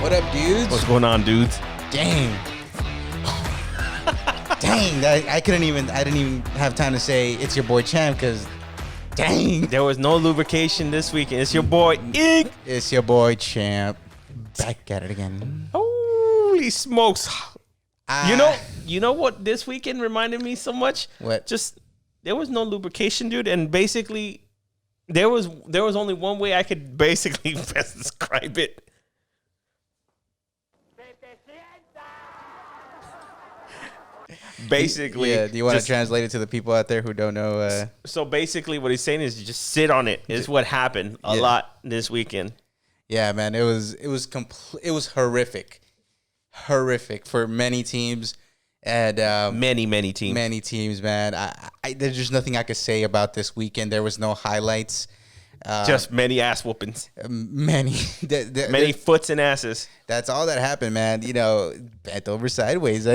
What up, dudes? What's going on, dudes? Dang. Dang, I didn't even have time to say it's your boy Champ because, dang. There was no lubrication this weekend. It's your boy, Ink. It's your boy Champ. Back at it again. Holy smokes. Ah. You know what this weekend reminded me so much? What? Just, there was no lubrication, dude. And basically, there was only one way I could basically best describe it. Basically, Yeah, do you want to translate it to the people out there who don't know? So basically, what he's saying is you just sit on it. Is what happened a lot this weekend. Yeah, man, it was horrific for many teams, and Many teams, man. There's just nothing I could say about this weekend. There was no highlights. Just many ass whoopings, many foots and asses. That's all that happened, man. You know, bent over sideways.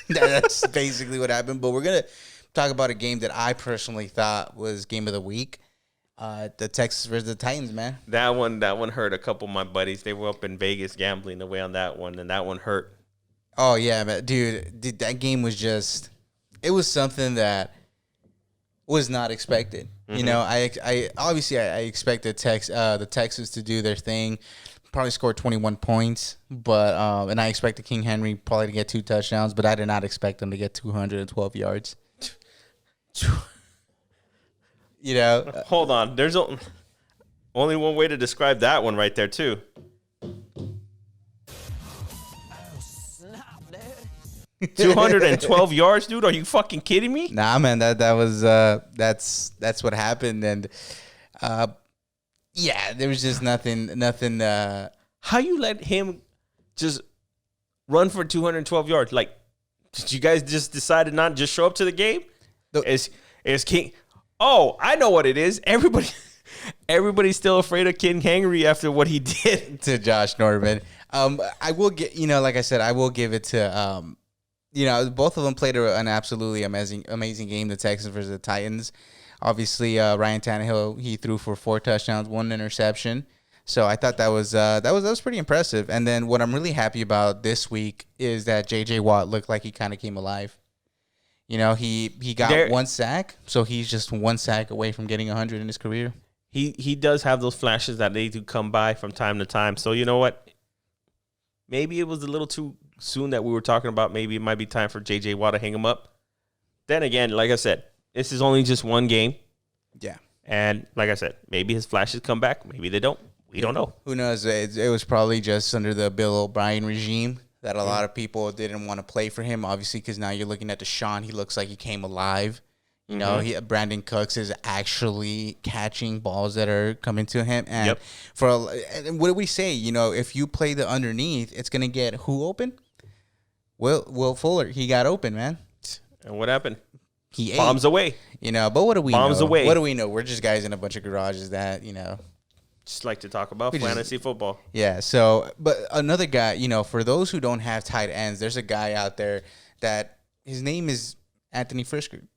That's basically what happened. But we're gonna talk about a game that I personally thought was game of the week. The Texas versus the Titans, man. That one hurt a couple of my buddies. They were up in Vegas gambling away on that one, and that one hurt. Oh yeah, man, dude, that game was it was something that was not expected. Mm-hmm. You know, I obviously expected the Texans to do their thing, probably score 21 points, but and I expected King Henry probably to get 2 touchdowns, but I did not expect him to get 212 yards. You know, hold on. There's only one way to describe that one right there, too. 212 yards, dude. Are you fucking kidding me? Nah, man. That's what happened, and yeah, there was just nothing. How you let him just run for 212 yards? Like, did you guys just decide to not just show up to the game? Is King? Oh, I know what it is. Everybody's still afraid of King Henry after what he did to Josh Norman. I will get, like I said, I will give it to, both of them played an absolutely amazing game. The Texans versus the Titans. Obviously, Ryan Tannehill, he threw for 4 touchdowns, 1 interception. So I thought that was pretty impressive. And then what I'm really happy about this week is that J.J. Watt looked like he kind of came alive. You know, he got 1 sack, so he's just 1 sack away from getting 100 in his career. He does have those flashes that they do come by from time to time. So you know what? Maybe it was a little too soon that we were talking about. Maybe it might be time for J.J. Watt to hang him up. Then again, like I said, this is only just one game. Yeah. And like I said, maybe his flashes come back. Maybe they don't. We don't know. Who knows? It was probably just under the Bill O'Brien regime that a lot of people didn't want to play for him, obviously, because now you're looking at Deshaun. He looks like he came alive. You know, Brandon Cooks is actually catching balls that are coming to him. And what do we say? You know, if you play the underneath, it's going to get who open? Will Fuller. He got open, man. And what happened? He bombs ate. Away. You know, but what do we know? Bombs away. What do we know? We're just guys in a bunch of garages that, just like to talk about fantasy football. Yeah, so, but another guy, for those who don't have tight ends, there's a guy out there that his name is Anthony Frisker.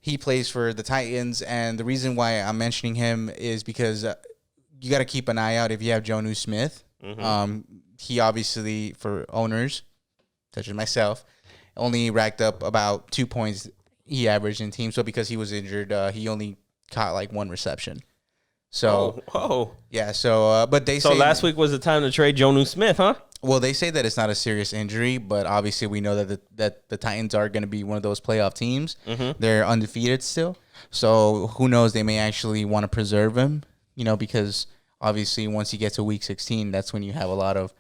He plays for the Titans, and the reason why I'm mentioning him is because you got to keep an eye out if you have Jonnu Smith. Mm-hmm. He obviously, for owners, such as myself, only racked up about 2 points he averaged in team. So because he was injured, he only caught like 1 reception. So, yeah. So, but they say last week was the time to trade Jonnu Smith, huh? Well, they say that it's not a serious injury, but obviously we know that the Titans are going to be one of those playoff teams. Mm-hmm. They're undefeated still, so who knows? They may actually want to preserve him, because obviously once you get to Week 16, that's when you have a lot of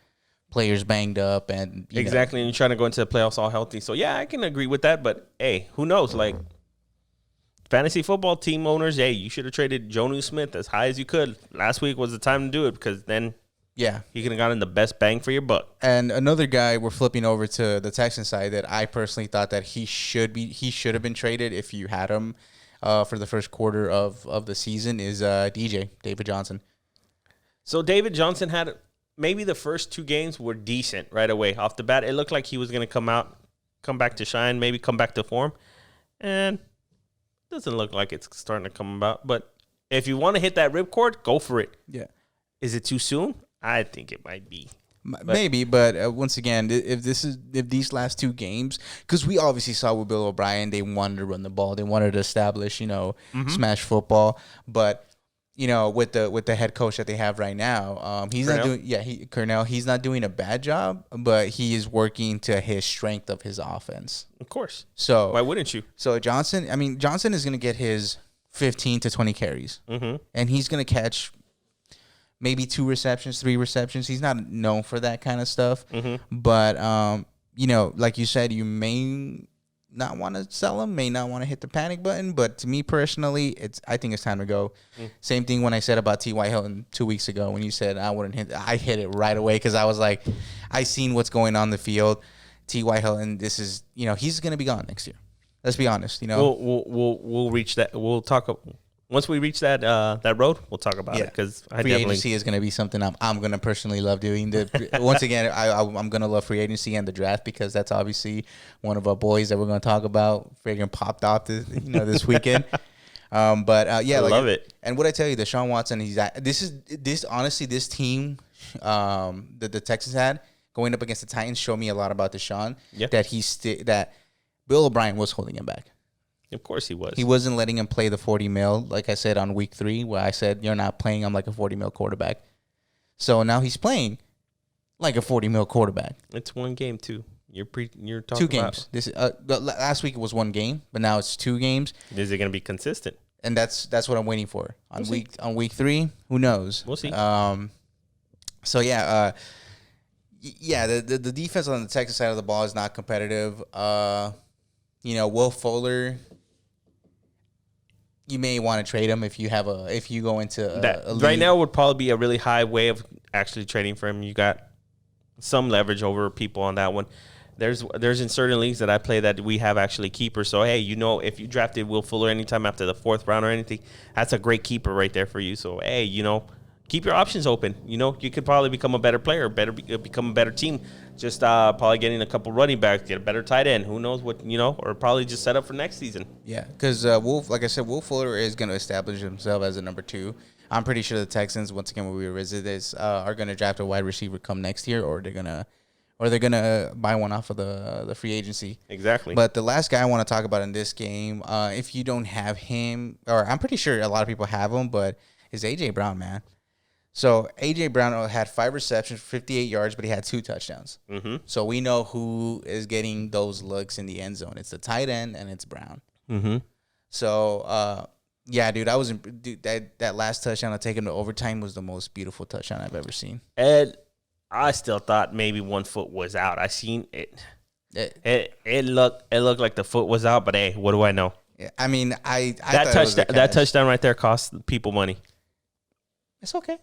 players banged up and exactly, and you're trying to go into the playoffs all healthy. So yeah, I can agree with that. But hey, who knows? Like, fantasy football team owners, hey, you should have traded Jonnu Smith as high as you could. Last week was the time to do it because then you could have gotten the best bang for your buck. And another guy we're flipping over to the Texans side that I personally thought that he should have been traded if you had him for the first quarter of the season is David Johnson. So David Johnson had maybe the first 2 games were decent right away. Off the bat, it looked like he was going to come back to shine, maybe come back to form. And doesn't look like it's starting to come about. But if you want to hit that ripcord, go for it. Yeah. Is it too soon? I think it might be. Maybe, but once again, if these last two games, because we obviously saw with Bill O'Brien, they wanted to run the ball, they wanted to establish, smash football, but with the head coach that they have right now, he's Cornell? not doing Cornell, he's not doing a bad job, but he is working to his strength of his offense. Of course. So why wouldn't you? So Johnson is going to get his 15 to 20 carries, and he's going to catch maybe 2 receptions, 3 receptions. He's not known for that kind of stuff. But, like you said, you may not want to sell him, may not want to hit the panic button. But to me personally, I think it's time to go. Same thing when I said about T.Y. Hilton 2 weeks ago when you said I wouldn't hit. I hit it right away because I was like, I seen what's going on the field. T.Y. Hilton, this is, he's going to be gone next year. Let's be honest. We'll reach that. We'll talk. Once we reach that road, we'll talk about it because free agency is going to be something I'm going to personally love doing. Once again, I'm going to love free agency and the draft because that's obviously one of our boys that we're going to talk about. Friggin' popped off this weekend. I love it. And what I tell you, Deshaun Watson, this team that the Texans had going up against the Titans showed me a lot about Deshaun. Yeah. That Bill O'Brien was holding him back. Of course he was. He wasn't letting him play the 40 mil, like I said on week 3, where I said, you're not playing him like a 40 mil quarterback. So now he's playing like a 40 mil quarterback. It's one game, too. You're talking 2 games. Last week it was 1 game, but now it's 2 games. Is it going to be consistent? And that's what I'm waiting for. On week 3, who knows? We'll see. The defense on the Texas side of the ball is not competitive. Will Fuller, you may want to trade him if you go into a league. Right now would probably be a really high way of actually trading for him. You got some leverage over people on that one. There's in certain leagues that I play that we have actually keepers. So hey, if you drafted Will Fuller anytime after the 4th round or anything, that's a great keeper right there for you. So hey, keep your options open. You could probably become a better player, become a better team. Just probably getting a couple running backs, get a better tight end. Who knows what, or probably just set up for next season. Yeah, because Will Fuller is going to establish himself as a number 2. I'm pretty sure the Texans, once again, when we revisit this, are going to draft a wide receiver come next year, or they're gonna buy one off of the free agency. Exactly. But the last guy I want to talk about in this game, if you don't have him, or I'm pretty sure a lot of people have him, but is A.J. Brown, man. So A.J. Brown had 5 receptions, 58 yards, but he had 2 touchdowns. So we know who is getting those looks in the end zone. It's the tight end, and it's Brown. So, dude, that last touchdown I take him to overtime was the most beautiful touchdown I've ever seen. And I still thought maybe one foot was out. I seen it. It looked like the foot was out, but hey, what do I know? Yeah, I mean, that touchdown right there cost people money. It's okay.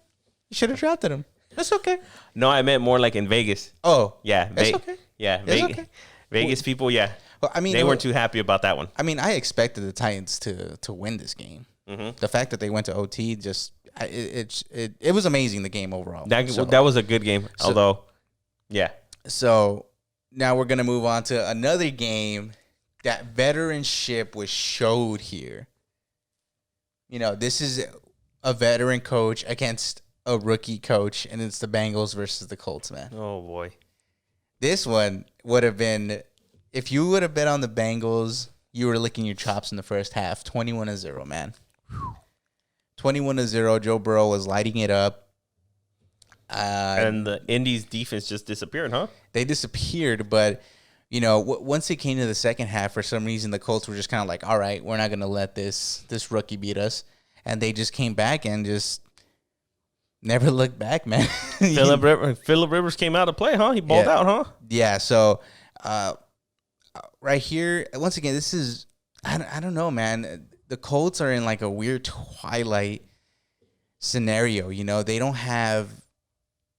You should have drafted him. It's okay. No, I meant more like in Vegas. Oh. Yeah. It's okay. Yeah. It's okay. Vegas people, yeah. Well, I mean, they weren't too happy about that one. I mean, I expected the Titans to win this game. The fact that they went to OT it was amazing, the game overall. That was a good game, although, yeah. So now we're going to move on to another game that veteranship was showed here. This is a veteran coach against a rookie coach, and it's the Bengals versus the Colts, man. Oh, boy. This one would have been, if you would have bet on the Bengals, you were licking your chops in the first half. 21-0, man. 21-0. Joe Burrow was lighting it up. And the Indies defense just disappeared, huh? They disappeared, but, once it came to the second half, for some reason, the Colts were just kind of like, all right, we're not going to let this rookie beat us. And they just came back and just never looked back, man. Phillip Rivers came out to play, huh? He balled out, huh? Yeah, so right here, once again, this is, I don't know, man. The Colts are in like a weird twilight scenario. They don't have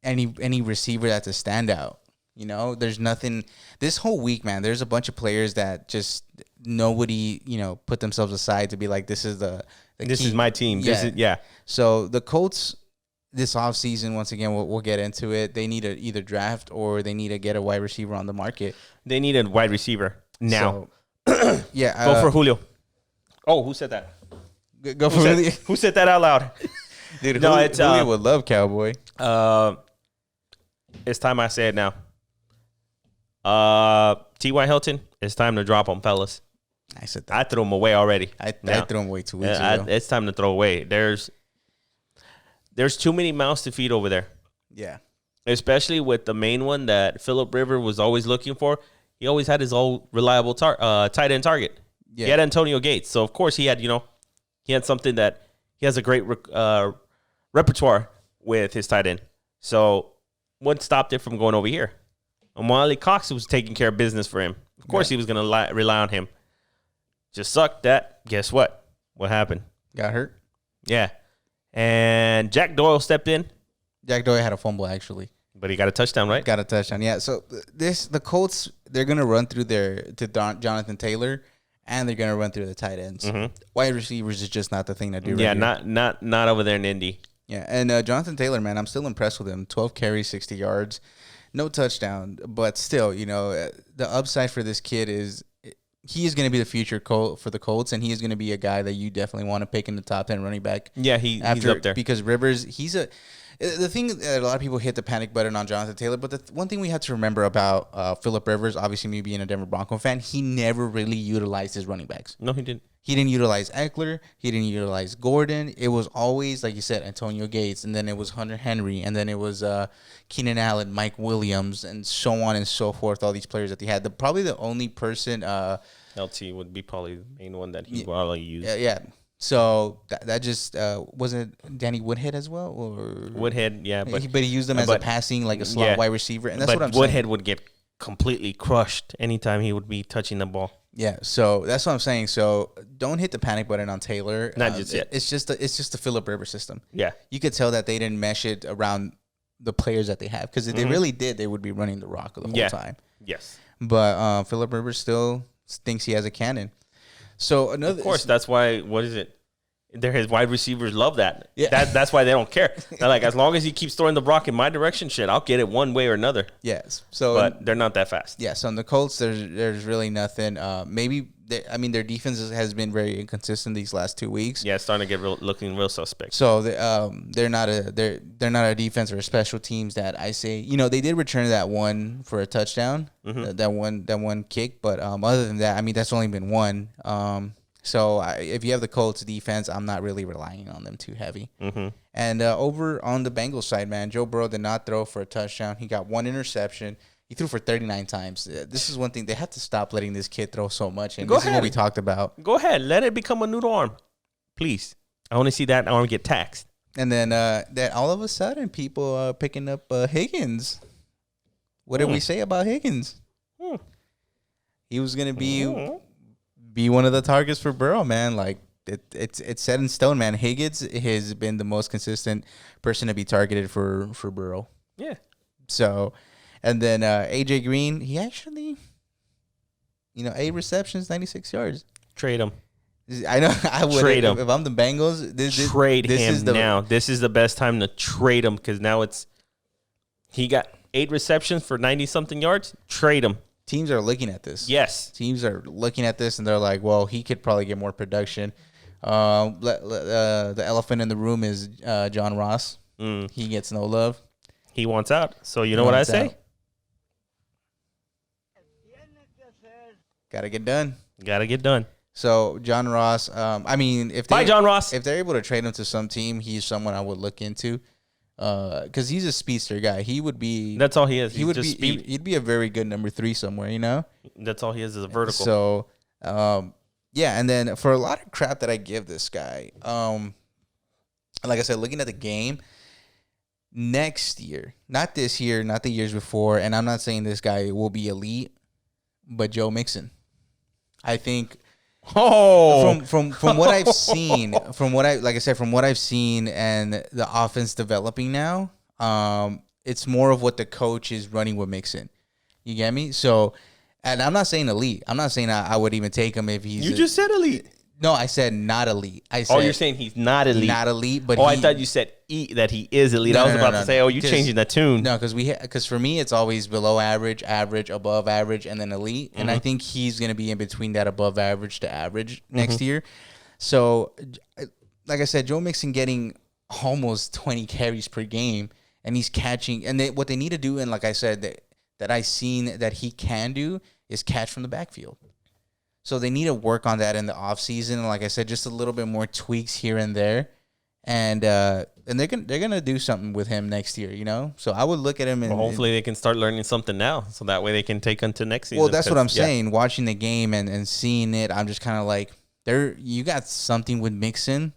any receiver that's a standout. There's nothing. This whole week, man, there's a bunch of players that just nobody, put themselves aside to be like, this is this is my team. Yeah. So the Colts this offseason, once again, we'll get into it. They need to either draft or they need to get a wide receiver on the market. They need a wide receiver now. So, go for Julio. Oh, who said that? Go for Julio. Who said that out loud? Dude, Julio would love Cowboy. It's time I say it now. T.Y. Hilton, it's time to drop him, fellas. I said that. I threw him away already. I threw him away 2 weeks ago. It's time to throw away. There's too many mouths to feed over there. Yeah. Especially with the main one that Phillip Rivers was always looking for. He always had his own reliable tight end target. Yeah. He had Antonio Gates. So, of course, he had something that he has a great repertoire with his tight end. So, what stopped it from going over here? Amali Cox was taking care of business for him. Of course, he was going to rely on him. Just sucked that. Guess what? What happened? Got hurt. Yeah. And Jack Doyle stepped in. Jack Doyle had a fumble, actually. But he got a touchdown, right? Got a touchdown, yeah. So the Colts, they're going to run through Jonathan Taylor, and they're going to run through the tight ends. Mm-hmm. Wide receivers is just not the thing to do. Yeah, right not over there in Indy. Yeah, and Jonathan Taylor, man, I'm still impressed with him. 12 carries, 60 yards, no touchdown, but still, the upside for this kid is he is going to be the future for the Colts, and he is going to be a guy that you definitely want to pick in the top 10 running back. Yeah, he's up there because Rivers, the thing that a lot of people hit the panic button on Jonathan Taylor, but the one thing we have to remember about Phillip Rivers, obviously me being a Denver Bronco fan, he never really utilized his running backs. No, he didn't. He didn't utilize Eckler. He didn't utilize Gordon. It was always, like you said, Antonio Gates, and then it was Hunter Henry, and then it was Keenan Allen, Mike Williams, and so on and so forth, all these players that they had. Probably the only person... LT would be probably the main one that he probably used. Yeah. So that just wasn't Danny Woodhead as well, or Woodhead, yeah, but he used them as a passing, like a slot wide receiver, and that's what I'm saying. Woodhead would get completely crushed anytime he would be touching the ball. Yeah, so that's what I'm saying. So don't hit the panic button on Taylor. Not just yet. It's just the Phillip Rivers system. Yeah, you could tell that they didn't mesh it around the players that they have, because if they really did, they would be running the rock the whole time. Yes, but Phillip Rivers still thinks he has a cannon. So of course, that's why. What is it? His wide receivers love that. Yeah. That's why they don't care. They're like, as long as he keeps throwing the rock in my direction, shit, I'll get it one way or another. Yes. But they're not that fast. Yeah. So in the Colts, there's really nothing. Their defense has been very inconsistent these last 2 weeks. Yeah, it's starting to get looking real suspect. So they're not a defense or a special teams that I say. They did return that one for a touchdown, that one kick. But other than that, that's only been one. So if you have the Colts defense, I'm not really relying on them too heavy. Mm-hmm. And over on the Bengals side, man, Joe Burrow did not throw for a touchdown. He got one interception. He threw for 39 times. This is one thing. They have to stop letting this kid throw so much. And this is what we talked about. Go ahead. Let it become a noodle arm. Please. I want to see that arm get taxed. And then that all of a sudden, people picking up Higgins. What did we say about Higgins? He was going to be one of the targets for Burrow, man. Like it's set in stone, man. Higgins has been the most consistent person to be targeted for Burrow. Yeah. So, and then AJ Green, he actually, 8 receptions, 96 yards. Trade him. I know I would trade him if I'm the Bengals. Trade him now. This is the best time to trade him, because now he got 8 receptions for 90 something yards. Trade him. Teams are looking at this. Yes. Teams are looking at this, and they're like, well, he could probably get more production. The elephant in the room is John Ross. He gets no love. He wants out. So you know what I say? Got to get done. Got to get done. So John Ross, Bye, John Ross. If they're able to trade him to some team, he's someone I would look into. Because he's a speedster guy. He would be. That's all he is. He'd be a very good number 3 somewhere. That's all he is a vertical. So, yeah. And then for a lot of crap that I give this guy, like I said, looking at the game next year, not this year, not the years before, and I'm not saying this guy will be elite, but Joe Mixon, I think. Oh, from what I've seen, from what I've seen, and the offense developing now, it's more of what the coach is running with Mixon. You get me? So, and I'm not saying elite. I'm not saying I would even take him if he's. You just said elite. No, I said not elite. I said. Oh, you're saying he's not elite. Not elite, but. I thought you said that he is elite. I was about to say, you're changing the tune. No, because for me it's always below average, average, above average, and then elite. And I think he's going to be in between that above average to average next year. So, like I said, Joe Mixon getting almost 20 carries per game and he's catching. And what they need to do, and like I said, that I seen that he can do, is catch from the backfield. So they need to work on that in the offseason. And like I said, just a little bit more tweaks here and there. And they're gonna do something with him next year, you know. So I would look at him and hopefully they can start learning something now, so that way they can take into next season. Well, that's what I'm saying. Watching the game and seeing it, I'm just kind of like, you got something with Mixon,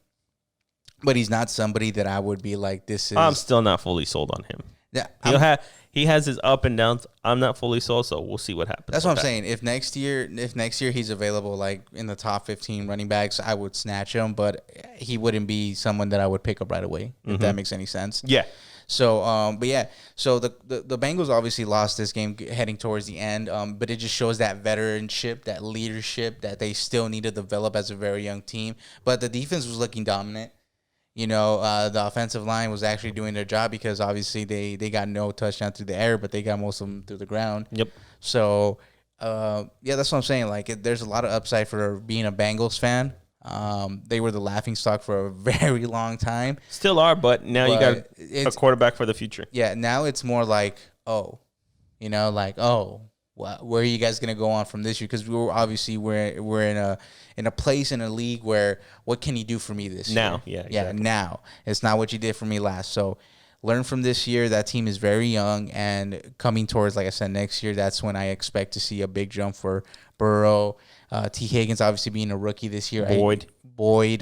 but he's not somebody that I would be like, this is. I'm still not fully sold on him. Yeah, he has his up and downs. I'm not fully sold, so we'll see what happens. That's what I'm saying. If next year he's available, like in the top 15 running backs, I would snatch him, but he wouldn't be someone that I would pick up right away. If that makes any sense. Yeah. So, but yeah, so the Bengals obviously lost this game heading towards the end, but it just shows that veteranship, that leadership that they still need to develop as a very young team. But the defense was looking dominant. You know, the offensive line was actually doing their job because obviously they got no touchdown through the air, but they got most of them through the ground. Yep. So, yeah, that's what I'm saying. Like, there's a lot of upside for being a Bengals fan. They were the laughingstock for a very long time. Still are, but now you got a quarterback for the future. Yeah, now it's more like, where are you guys gonna go on from this year? Because we're in a place in a league where what can you do for me this year? Yeah, exactly. Now it's not what you did for me last. So learn from this year. That team is very young, and coming towards, like I said, next year, that's when I expect to see a big jump for Burrow. T. Higgins obviously being a rookie this year. Boyd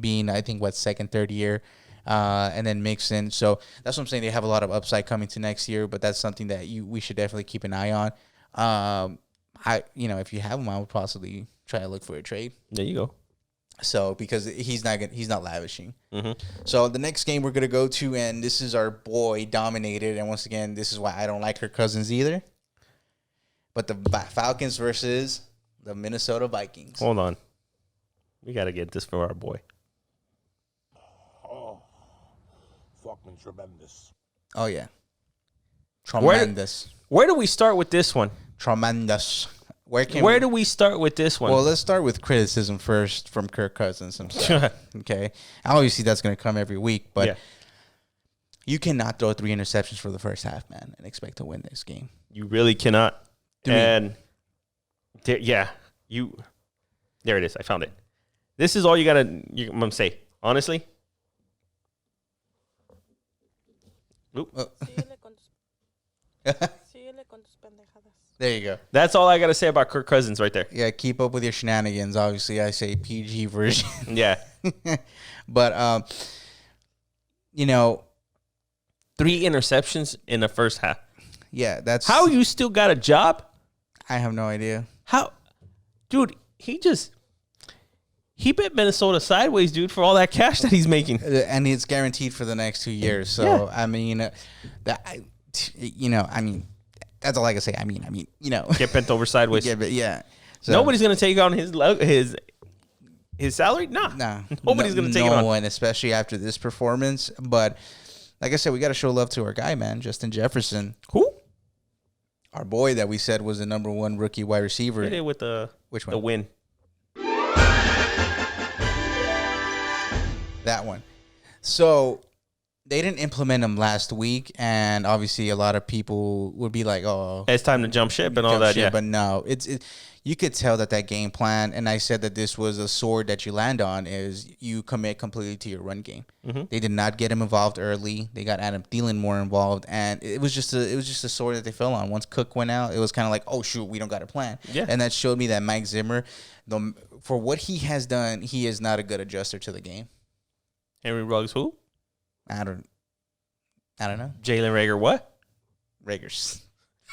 being, I think, second, third year. And then Mixon. So that's what I'm saying. They have a lot of upside coming to next year, but that's something that we should definitely keep an eye on. If you have him, I would possibly try to look for a trade. There you go. So because he's not lavishing. Mm-hmm. So the next game we're gonna go to, and this is our boy dominated, and once again, this is why I don't like Kirk Cousins either. But the Falcons versus the Minnesota Vikings. Hold on, we got to get this for our boy. Oh, fucking tremendous. Oh yeah, tremendous. Where do we start with this one? Tremendous. Where do we start with this one? Well, let's start with criticism first from Kirk Cousins himself. Okay. Obviously, that's going to come every week, but you cannot throw 3 interceptions for the first half, man, and expect to win this game. You really cannot. There it is. I found it. This is all you got to say. Honestly. There you go. That's all I got to say about Kirk Cousins right there. Yeah, keep up with your shenanigans. Obviously, I say PG version. Yeah. But, 3 interceptions in the first half. Yeah, that's... How you still got a job? I have no idea. How? Dude, he bet Minnesota sideways, dude, for all that cash that he's making. And it's guaranteed for the next 2 years. So, I mean, that's all I can say. I mean, Get bent over sideways. Yeah. So, nobody's going to take on his salary? Nah. Nobody's going to take it on. No one, especially after this performance. But like I said, we got to show love to our guy, man, Justin Jefferson. Who? Our boy that we said was the number 1 rookie wide receiver. Hit it with which one? The win. That one. So they didn't implement him last week, and obviously a lot of people would be like, "Oh, it's time to jump ship and all that." Yeah, but no, you could tell that game plan, and I said that this was a sword that you land on, is you commit completely to your run game. Mm-hmm. They did not get him involved early. They got Adam Thielen more involved, and it was just a sword that they fell on. Once Cook went out, it was kind of like, oh shoot, we don't got a plan. Yeah, and that showed me that Mike Zimmer, for what he has done, he is not a good adjuster to the game. Henry Ruggs, who? I don't know. Jalen Reagor, what? Rager's.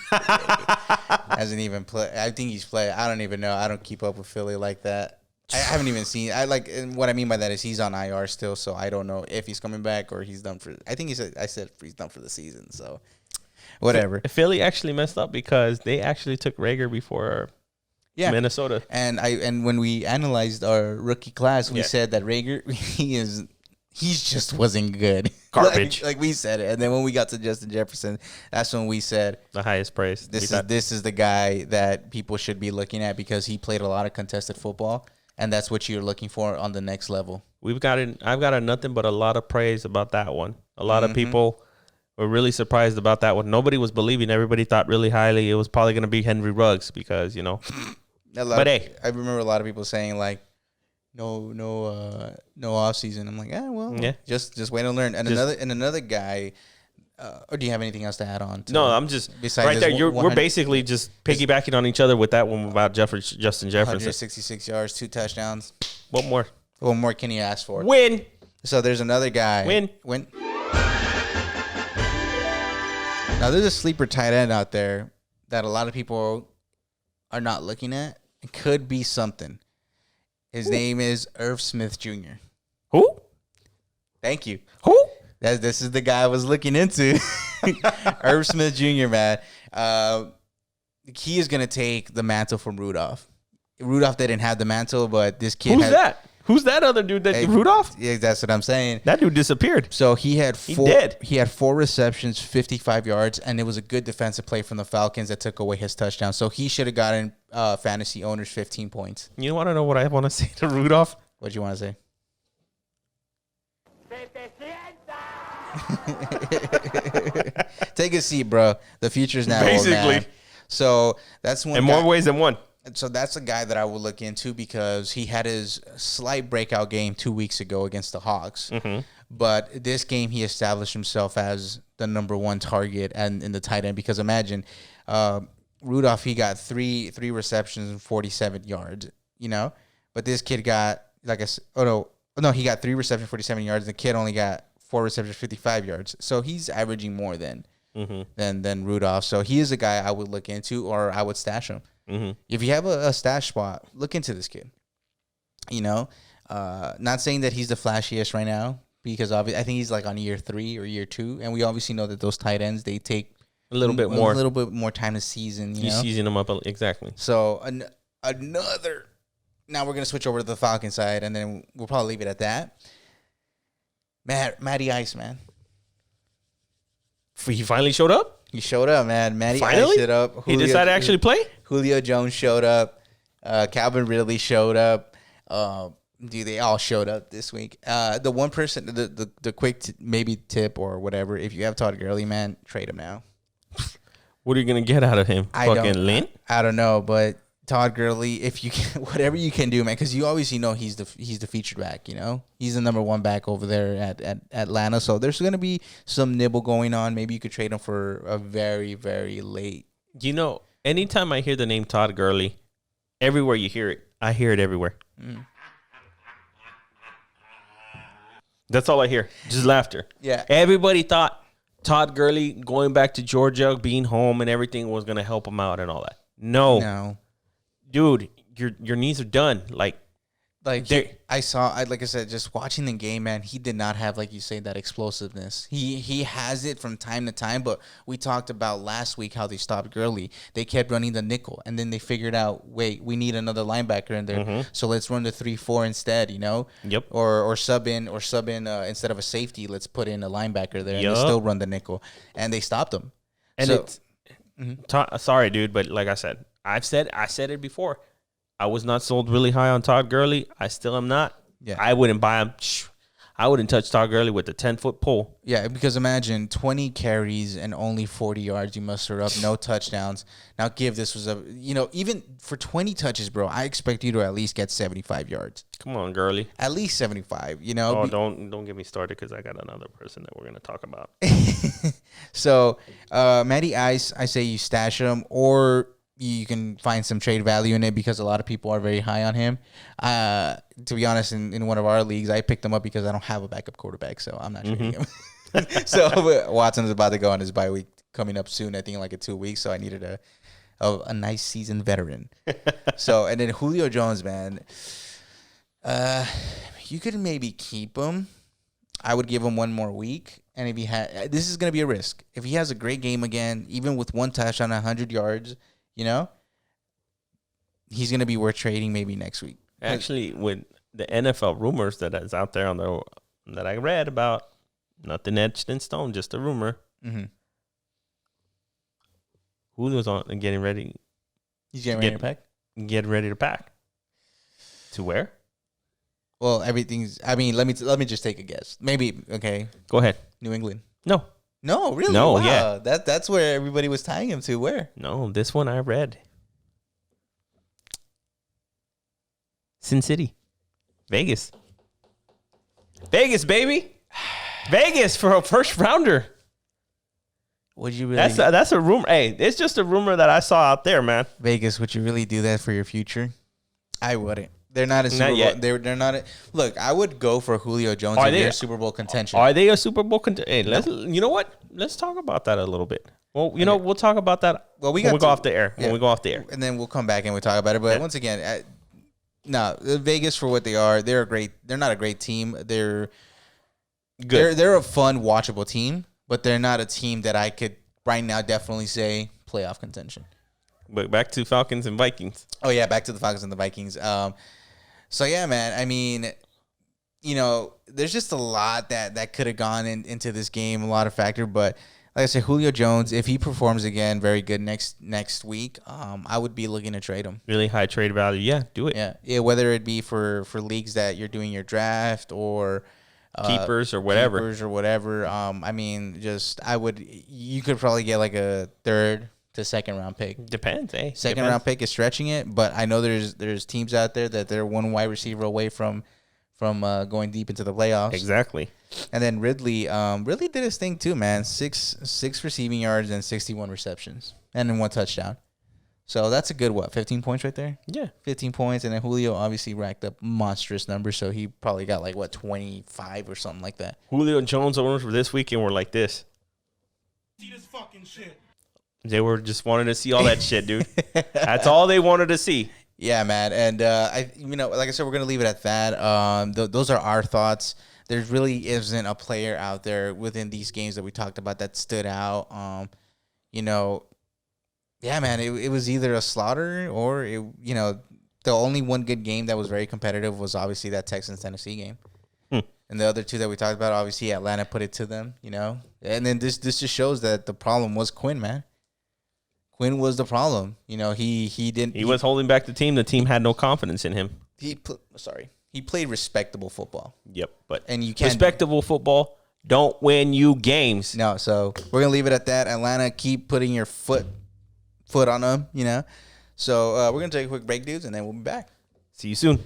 Hasn't even played. I think he's played. I don't even know. I don't keep up with Philly like that. I haven't even seen. And what I mean by that is he's on IR still, so I don't know if he's coming back or he's done for. I think I said he's done for the season. So whatever. Philly actually messed up because they actually took Reagor before. Yeah. Minnesota. And when we analyzed our rookie class, we said that Reagor he just wasn't good. Garbage. like we said it. And then when we got to Justin Jefferson, that's when we said the highest praise. This is the guy that people should be looking at because he played a lot of contested football, and that's what you're looking for on the next level. I've got nothing but a lot of praise about that one. A lot of people were really surprised about that one. Nobody was believing. Everybody thought really highly it was probably going to be Henry Ruggs because, you know. Hey, I remember a lot of people saying like, no off season. I'm like, yeah, just wait and learn. And another guy. Or do you have anything else to add on? No, I'm just right there. We're basically just piggybacking on each other with that one about Justin Jefferson. 166 yards, 2 touchdowns. What more? What more can you ask for? Win. So there's another guy. Win. Now there's a sleeper tight end out there that a lot of people are not looking at. It could be something. His name is Irv Smith Jr. Who? Thank you. Who? This is the guy I was looking into. Irv Smith Jr., man. He is going to take the mantle from Rudolph. Rudolph didn't have the mantle, but this kid Who's that other dude that Rudolph? Yeah, that's what I'm saying. That dude disappeared. So he had 4 receptions, 55 yards, and it was a good defensive play from the Falcons that took away his touchdown. So he should have gotten fantasy owners 15 points. You want to know what I want to say to Rudolph? What do you want to say? Take a seat, bro. The future's now basically. Old, man. So that's one. In more ways than one. So that's a guy that I would look into because he had his slight breakout game 2 weeks ago against the Hawks. Mm-hmm. But this game, he established himself as the number one target and in the tight end. Because imagine, Rudolph, he got three receptions and 47 yards. You know, but this kid got he got 3 receptions, 47 yards. The kid only got 4 receptions, 55 yards. So he's averaging more than Rudolph. So he is a guy I would look into, or I would stash him. Mm-hmm. If you have a stash spot, look into this kid. You know, not saying that he's the flashiest right now, because I think he's like on year 3 or year 2, and we obviously know that those tight ends, they take a little bit more time to season. You season them up exactly. So another. Now we're gonna switch over to the Falcon side, and then we'll probably leave it at that. Matty Ice, man. He finally showed up? He showed up, man. Matty Ice showed up. He decided to actually play? Julio Jones showed up. Calvin Ridley showed up. They all showed up this week. The one person, the quick maybe tip or whatever, if you have Todd Gurley, man, trade him now. What are you going to get out of him? I don't know, but Todd Gurley, if you can, whatever you can do, man, because you obviously know he's the featured back. You know, he's the number 1 back over there at Atlanta. So there's going to be some nibble going on. Maybe you could trade him for a very, very late. You know, anytime I hear the name Todd Gurley, everywhere you hear it, I hear it everywhere. Mm. That's all I hear. Just laughter. Yeah. Everybody thought Todd Gurley going back to Georgia, being home and everything was going to help him out and all that. No. Dude, your knees are done. Like I said, just watching the game, man, he did not have, like you say, that explosiveness. He has it from time to time, but we talked about last week how they stopped Gurley. They kept running the nickel, and then they figured out, wait, we need another linebacker in there, so let's run the 3-4 instead, you know? Yep. Or sub in instead of a safety, let's put in a linebacker there, and they still run the nickel, and they stopped him. And sorry, dude, but like I said, I said it before. I was not sold really high on Todd Gurley. I still am not. Yeah. I wouldn't buy him. I wouldn't touch Todd Gurley with a 10-foot pole. Yeah, because imagine 20 carries and only 40 yards you muster up, no touchdowns. Now, this was even for 20 touches, bro, I expect you to at least get 75 yards. Come on, Gurley. At least 75, you know. Oh, don't get me started because I got another person that we're going to talk about. So, Matty Ice, I say you stash him, or you can find some trade value in it because a lot of people are very high on him. To be honest, in one of our leagues, I picked him up because I don't have a backup quarterback, so I'm not trading him. So Watson's about to go on his bye week coming up soon, I think in like 2 weeks, so I needed a nice seasoned veteran. So, and then Julio Jones, man, you could maybe keep him. I would give him 1 more week. And if this is going to be a risk. If he has a great game again, even with 1 touchdown, 100 yards, you know, he's going to be worth trading maybe next week. Actually, with the NFL rumors that is out there that I read about, nothing etched in stone, just a rumor. Mm-hmm. Julio's on and getting ready. He's getting ready to pack? Get ready to pack. To where? Well, everything's. I mean, let me just take a guess. Maybe. Okay. Go ahead. New England. No. No, really? No, Wow. yeah. That's where everybody was tying him to. Where? No, this one I read. Sin City. Vegas. Vegas, baby. Vegas for a first rounder. Would you really? That's a rumor. Hey, it's just a rumor that I saw out there, man. Vegas, would you really do that for your future? I wouldn't. They're not a Super Bowl. yet. They're not. Look, I would go for Julio Jones if they're a Super Bowl contention. Are they a Super Bowl contender? Hey, you know what? Let's talk about that a little bit. Well, we'll talk about that when we go off the air. Yeah. When we go off the air. And then we'll come back and we'll talk about it. But once again, no, Vegas for what they are. They're not a great team. They're good. They're a fun, watchable team, but they're not a team that I could right now definitely say playoff contention. But back to Falcons and Vikings. Oh yeah, back to the Falcons and the Vikings. So yeah, man. I mean, there's just a lot that could have gone into this game, a lot of factor. But like I said, Julio Jones, if he performs again very good next week, I would be looking to trade him. Really high trade value. Yeah, do it. Yeah. Whether it be for leagues that you're doing your draft or keepers or whatever. I mean, you could probably get like a third to second round pick. Depends, eh? Second round pick is stretching it, but I know there's teams out there that they're one wide receiver away from going deep into the playoffs. Exactly. And then Ridley did his thing too, man. Six receiving yards and 61 receptions and then 1 touchdown. So that's a good 15 points right there? Yeah. 15 points. And then Julio obviously racked up monstrous numbers, so he probably got 25 or something like that. Julio and Jones owners for this weekend were like this. See this fucking shit. They were just wanting to see all that shit, dude. That's all they wanted to see. Yeah, man. And like I said, we're gonna leave it at that. Those are our thoughts. There really isn't a player out there within these games that we talked about that stood out. Yeah, man. It was either a slaughter or the only one good game that was very competitive was obviously that Texans-Tennessee game. And the other two that we talked about, obviously Atlanta put it to them, And then this just shows that the problem was Quinn, man. Quinn was the problem. He was holding back the team. The team had no confidence in him. He played respectable football. Yep, but and you can't respectable football don't win you games. No, so we're gonna leave it at that. Atlanta, keep putting your foot on them, So we're gonna take a quick break, dudes, and then we'll be back. See you soon.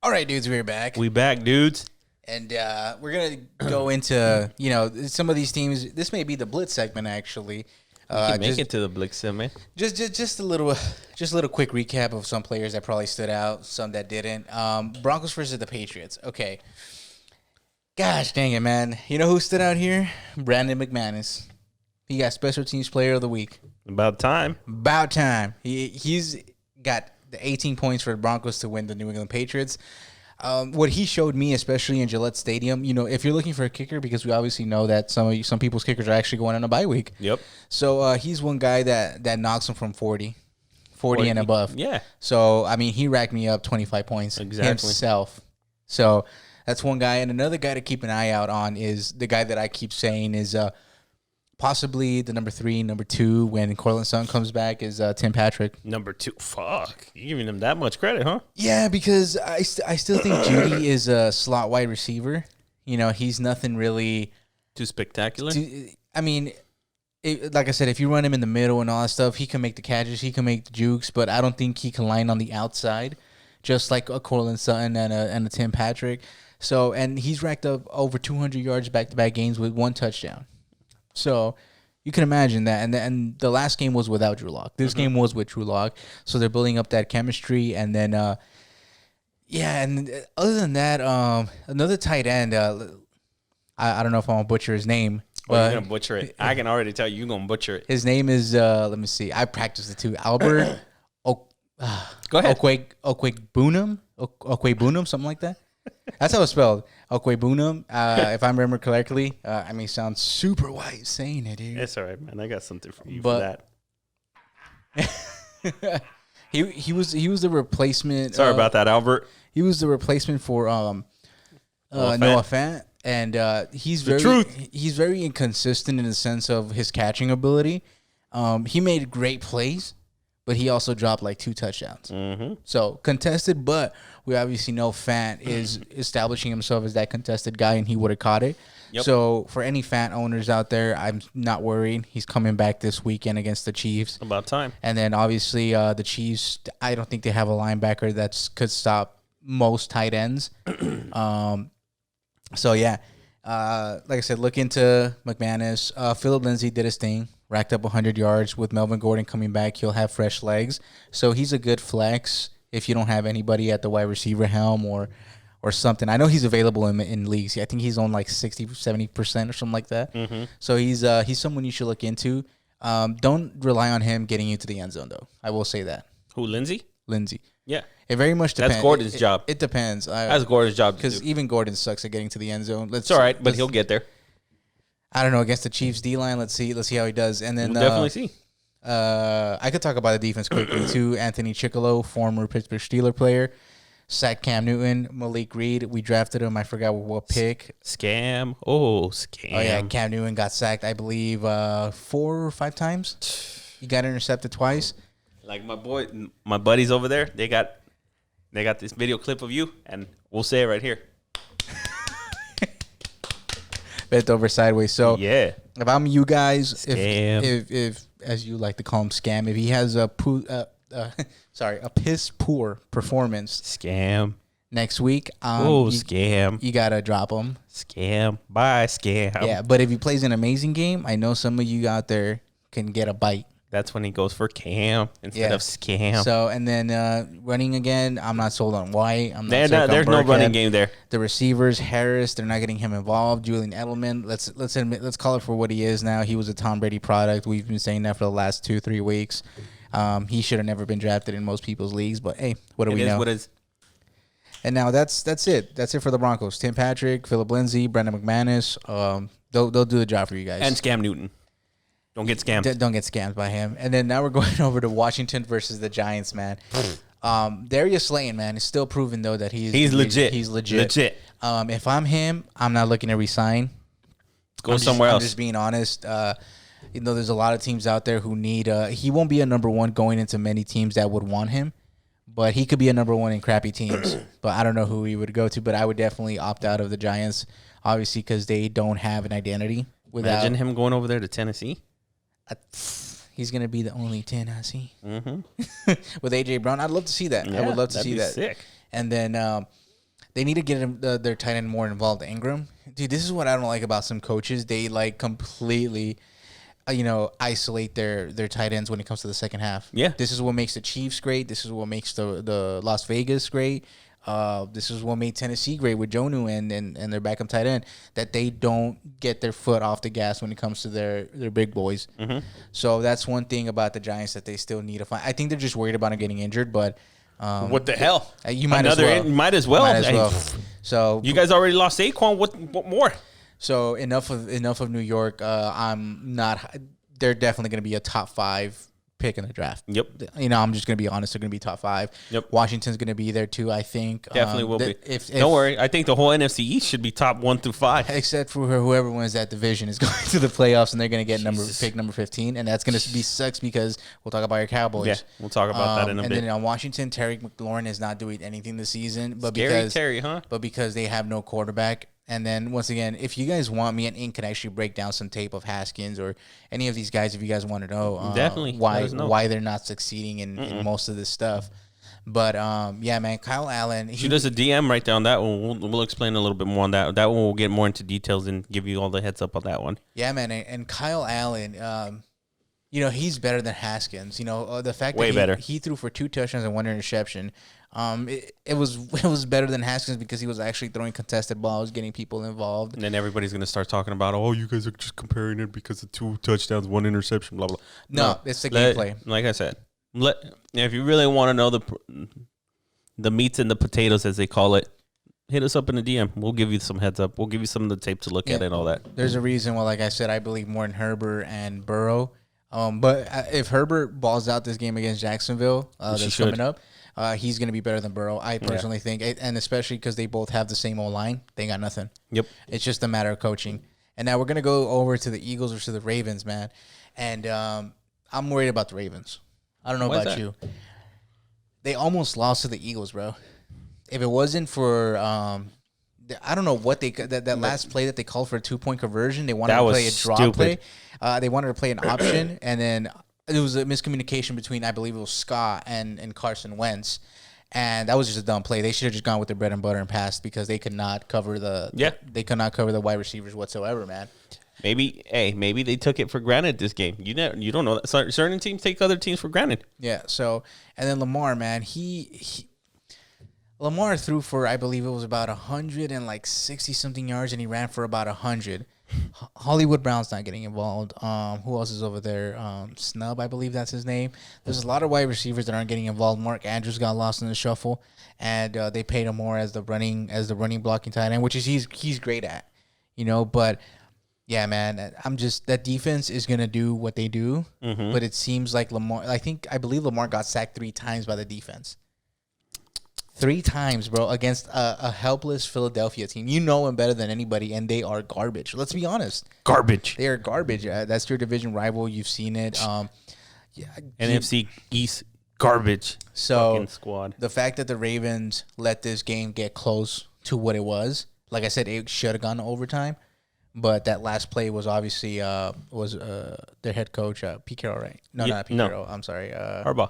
All right, dudes, we're back. We back, dudes. And we're going to go into, some of these teams. This may be the Blitz segment, actually. Make it to the Blitz segment. Just a little quick recap of some players that probably stood out, some that didn't. Broncos versus the Patriots. Okay. Gosh dang it, man. You know who stood out here? Brandon McManus. He got Special Teams Player of the Week. About time. He's got the 18 points for the Broncos to win the New England Patriots. What he showed me, especially in Gillette Stadium, if you're looking for a kicker, because we obviously know that some people's kickers are actually going on a bye week. Yep. So he's one guy that knocks him from 40 and above. Yeah. So, I mean, he racked me up 25 points himself. So that's one guy. And another guy to keep an eye out on is the guy that I keep saying is possibly the number 3, number 2 when Cortland Sutton comes back is Tim Patrick. Number 2. Fuck. You giving him that much credit, huh? Yeah, because I still think Judy is a slot wide receiver. He's nothing really too spectacular. Like I said, if you run him in the middle and all that stuff, he can make the catches, he can make the jukes, but I don't think he can line on the outside, just like a Cortland Sutton and a Tim Patrick. So, and he's racked up over 200 yards back-to-back games with 1 touchdown. So you can imagine that. And the last game was without Drew Lock. This game was with Drew Lock. So they're building up that chemistry. And then, and other than that, another tight end, I don't know if I'm gonna butcher his name. Oh, you're But gonna butcher it. I can already tell you're gonna butcher it. his name is let me see. I practiced it too. Albert Go ahead. Okwebunam, something like that. That's how it's spelled. Okwebunam. If I remember correctly. I mean, sounds super white saying it, dude. It's all right, man. I got something for you But- for that. He was the replacement. Sorry about that, Albert. He was the replacement for Fant. Noah Fant, and he's The very truth. he's very inconsistent in the sense of his catching ability. He made great plays, but he also dropped like 2 touchdowns. Mm-hmm. So contested, but we obviously know Fant is establishing himself as that contested guy, and he would have caught it. Yep. So for any Fant owners out there, I'm not worried. He's coming back this weekend against the Chiefs. About time. And then obviously the Chiefs, I don't think they have a linebacker that could stop most tight ends. So yeah, like I said, look into McManus. Philip Lindsay did his thing, racked up 100 yards with Melvin Gordon coming back. He'll have fresh legs, so he's a good flex if you don't have anybody at the wide receiver helm or something. I know he's available in leagues. I think he's on like 60-70% or something like that. Mm-hmm. So he's someone you should look into. Don't rely on him getting you to the end zone, though. I will say that. Who, Lindsey? Lindsay. Yeah. It very much depends. That's Gordon's job. It depends. That's Gordon's job. Because even Gordon sucks at getting to the end zone. It's all right, but he'll get there. I don't know, against the Chiefs D line. Let's see how he does. And then We'll definitely see. I could talk about the defense quickly too. Anthony Chickalo, former Pittsburgh Steeler player, sacked Cam Newton. Malik Reed, we drafted him. I forgot what pick. Scam. Oh, scam. Oh yeah, Cam Newton got sacked, I believe, 4 or 5 times. He got intercepted twice. Like my buddies over there, they got this video clip of you, and we'll say it right here. Bent over sideways. So Yeah. if I'm you guys, Scam. if as you like to call him, scam, if he has a piss poor performance Scam. next week, Scam. you gotta drop him. Scam. Bye, scam. Yeah, but if he plays an amazing game, I know some of you out there can get a bite. That's when he goes for cam instead Yeah. of scam. So and then running again, I'm not sold on White. I'm not sold on There's no Burkhead. running game there. The receivers, Harris, they're not getting him involved. Julian Edelman, let's call it for what he is now. He was a Tom Brady product. We've been saying that for the last 2-3 weeks. He should have never been drafted in most people's leagues, but hey, what do we know? What is? And now that's it. That's it for the Broncos. Tim Patrick, Philip Lindsay, Brendan McManus. They'll do the job for you guys. And Scam Newton. Don't get scammed. Don't get scammed by him. And then now we're going over to Washington versus the Giants, man. Darius Slayton, man, is still proven though that He's legit. He's legit. If I'm him, I'm not looking to resign. Go somewhere else. I'm just being honest. There's a lot of teams out there who need. He won't be a number one going into many teams that would want him, but he could be a number one in crappy teams. But I don't know who he would go to. But I would definitely opt out of the Giants, obviously, because they don't have an identity. Imagine him going over there to Tennessee. He's gonna be the only 10 I see. Mm-hmm. With AJ Brown, I'd love to see that. I would love to see that. Sick. And then they need to get him, their tight end more involved. Ingram, dude, this is what I don't like about some coaches. They like completely, isolate their tight ends when it comes to the second half. Yeah, this is what makes the Chiefs great. This is what makes the Las Vegas great. This is what made Tennessee great with Jonnu and their backup tight end, that they don't get their foot off the gas when it comes to their big boys. Mm-hmm. So that's one thing about the Giants that they still need to find. I think they're just worried about him getting injured, but what the hell? You might as well. Might as well. Might as well. So you guys already lost Saquon. What more? So enough of New York. I'm not. They're definitely going to be a top 5 pick in the draft. Yep. I'm just going to be honest. They're going to be top 5. Yep. Washington's going to be there too, I think. Definitely will be. If Don't worry. I think the whole NFC East should be top 1 through 5. Except for whoever wins that division is going to the playoffs, and they're going to get pick number 15, and that's going to be sucks because we'll talk about your Cowboys. Yeah, we'll talk about that in a bit. And then on Washington, Terry McLaurin is not doing anything this season, but Scary Terry, huh? But because they have no quarterback. And then once again, if you guys want me, and Ink can actually break down some tape of Haskins or any of these guys, if you guys want to know, definitely why they're not succeeding in most of this stuff. But yeah, man, Kyle Allen. Shoot us a DM right there on that one. We'll explain a little bit more on that. That one we'll get more into details and give you all the heads up on that one. Yeah, man, and Kyle Allen. He's better than Haskins. The fact Way that better. He threw for 2 touchdowns and 1 interception. It was better than Haskins because he was actually throwing contested balls, getting people involved. And then everybody's going to start talking about, oh, you guys are just comparing it because of 2 touchdowns, 1 interception, blah, blah. No, it's the gameplay. Like I said, if you really want to know the meats and the potatoes, as they call it, hit us up in the DM. We'll give you some heads up. We'll give you some of the tape to look at and all that. There's a reason why, like I said, I believe more in Herbert and Burrow. But if Herbert balls out this game against Jacksonville that's coming up, he's going to be better than Burrow, I personally think. And especially because they both have the same O-line. They got nothing. Yep. It's just a matter of coaching. And now we're going to go over to the Eagles or to the Ravens, man. And I'm worried about the Ravens. I don't know about you. They almost lost to the Eagles, bro. If it wasn't for, I don't know what that last play that they called for a 2-point conversion, they wanted to play a draw play. They wanted to play an option, and then it was a miscommunication between, I believe it was Scott and Carson Wentz, and that was just a dumb play. They should have just gone with their bread and butter and passed because they could not cover the wide receivers whatsoever, man. Maybe they took it for granted this game. You don't know that certain teams take other teams for granted. Yeah. So and then Lamar, man, Lamar threw for, I believe it was about 160 something yards, and he ran for about 100. Hollywood Brown's not getting involved. Who else is over there? Snub, I believe that's his name. There's a lot of wide receivers that aren't getting involved. Mark Andrews got lost in the shuffle, and they paid him more as the running blocking tight end, which is he's great at, But yeah, man, that defense is gonna do what they do, but it seems like Lamar. I believe Lamar got sacked 3 times by the defense. 3 times, bro, against a helpless Philadelphia team. You know them better than anybody, and they are garbage. Let's be honest. Garbage. They are garbage. That's your division rival. You've seen it. NFC East garbage. So fucking squad. The fact that the Ravens let this game get close to what it was, like I said, it should have gone to overtime. But that last play was obviously their head coach, Pete Carroll, right? No, not Pete Carroll. I'm sorry, Harbaugh.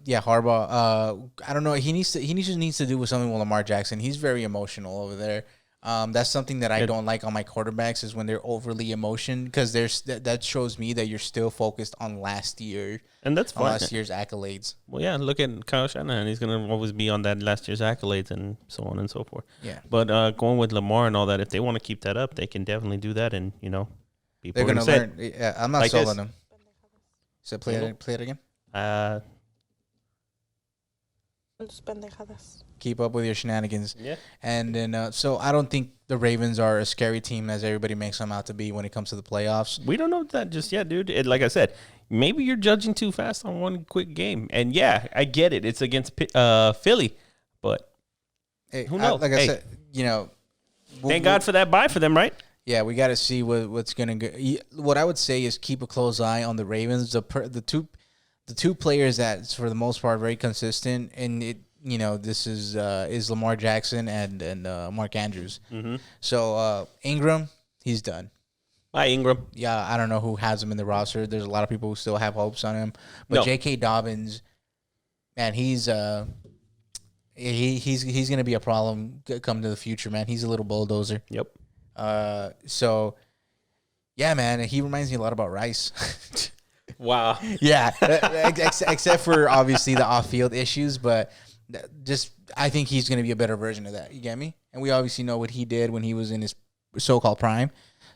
Yeah, Harbaugh. I don't know. He needs to do with something with Lamar Jackson. He's very emotional over there. That's something that I don't like on my quarterbacks is when they're overly emotional because that shows me that you're still focused on last year. And that's fine. Last year's accolades. Well, yeah, look at Kyle Shanahan. He's going to always be on that last year's accolades and so on and so forth. Yeah. But going with Lamar and all that, if they want to keep that up, they can definitely do that. And, people they're going to learn. Yeah, I'm not selling them. So play it again. Keep up with your shenanigans. Yeah. And then, so I don't think the Ravens are a scary team as everybody makes them out to be when it comes to the playoffs. We don't know that just yet, dude. Like I said, maybe you're judging too fast on one quick game. And yeah, I get it. It's against Philly, but who knows? I said, thank God for that bye for them, right? Yeah, we got to see what's going to go. What I would say is keep a close eye on the Ravens. The two players that, for the most part, are very consistent, and this is Lamar Jackson and Mark Andrews. Mm-hmm. So Ingram, he's done. Hi, Ingram. Yeah, I don't know who has him in the roster. There's a lot of people who still have hopes on him, but J.K. Dobbins, man, he's going to be a problem come to the future, man. He's a little bulldozer. Yep. So, yeah, man, he reminds me a lot about Rice. Wow. Yeah, except for obviously the off-field issues, but I think he's going to be a better version of that. You get me? And we obviously know what he did when he was in his so-called prime.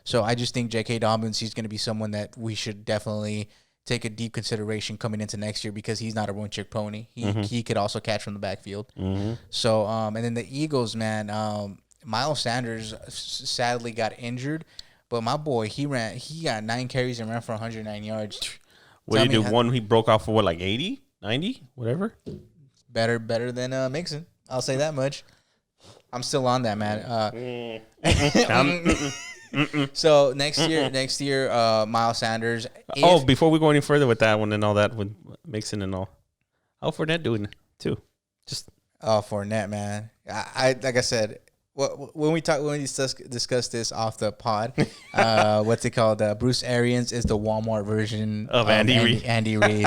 So I just think J.K. Dobbins, he's going to be someone that we should definitely take a deep consideration coming into next year because he's not a one-trick pony. He could also catch from the backfield. Mm-hmm. So, and then the Eagles, man, Miles Sanders sadly got injured, but my boy, he got 9 carries and ran for 109 yards. What did he do? One he broke off for 80, 90, whatever? Better than Mixon. I'll say that much. I'm still on that, man. So next year, Miles Sanders. Before we go any further with that one and all that with Mixon and all, how Fournette doing too? Fournette, man. I like I said. When we discuss this off the pod, what's it called? Bruce Arians is the Walmart version of Andy Reid. Andy Reid,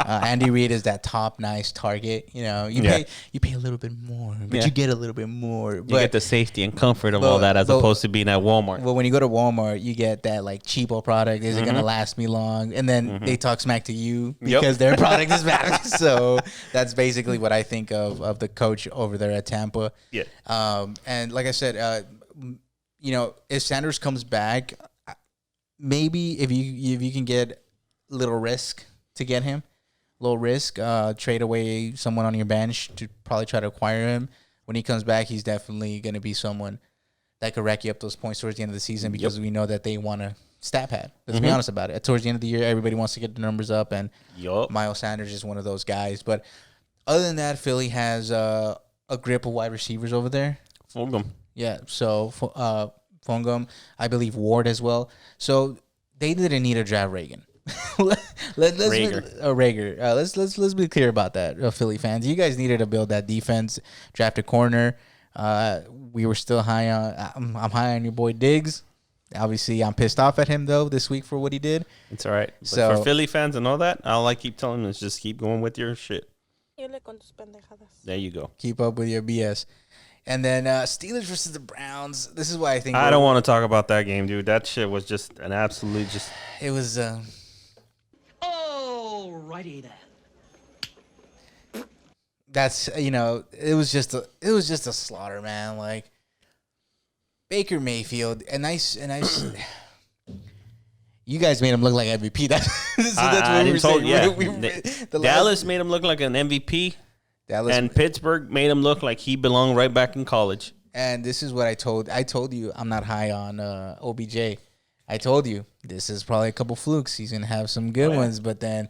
Andy Reid is that top nice target. You know, you pay a little bit more, but you get a little bit more. You get the safety and comfort of all that as opposed to being at Walmart. Well, when you go to Walmart, you get that like cheapo product. Is it gonna last me long? And then they talk smack to you because their product is bad. So that's basically what I think of the coach over there at Tampa. Yeah. And like I said, you know, if Sanders comes back, maybe if you can get a little risk to get him, low risk, trade away someone on your bench to probably try to acquire him. When he comes back, he's definitely going to be someone that could rack you up those points towards the end of the season because we know that they want to stat pad. Let's be honest about it. Towards the end of the year, everybody wants to get the numbers up, and Miles Sanders is one of those guys. But other than that, Philly has a grip of wide receivers over there. Fulgham. Yeah, so Fulgham, I believe Ward as well. So they didn't need to draft Reagan. Rager. Let's be clear about that, Philly fans. You guys needed to build that defense, draft a corner. We were still high on. I'm high on your boy Diggs. Obviously, I'm pissed off at him though this week for what he did. It's all right. But so for Philly fans and all that, all I keep telling them is just keep going with your shit. There you go. Keep up with your BS. And then Steelers versus the Browns. This is why I think I don't want to talk about that game, dude. That shit was just an absolute just. It was. Alrighty then. That's it was just a slaughter, man. Like Baker Mayfield, and nice. You guys made him look like MVP. That's what we were saying. Yeah. Dallas made him look like an MVP. And Pittsburgh made him look like he belonged right back in college. And this is what I told you I'm not high on OBJ. I told you this is probably a couple flukes. He's gonna have some good ones, but then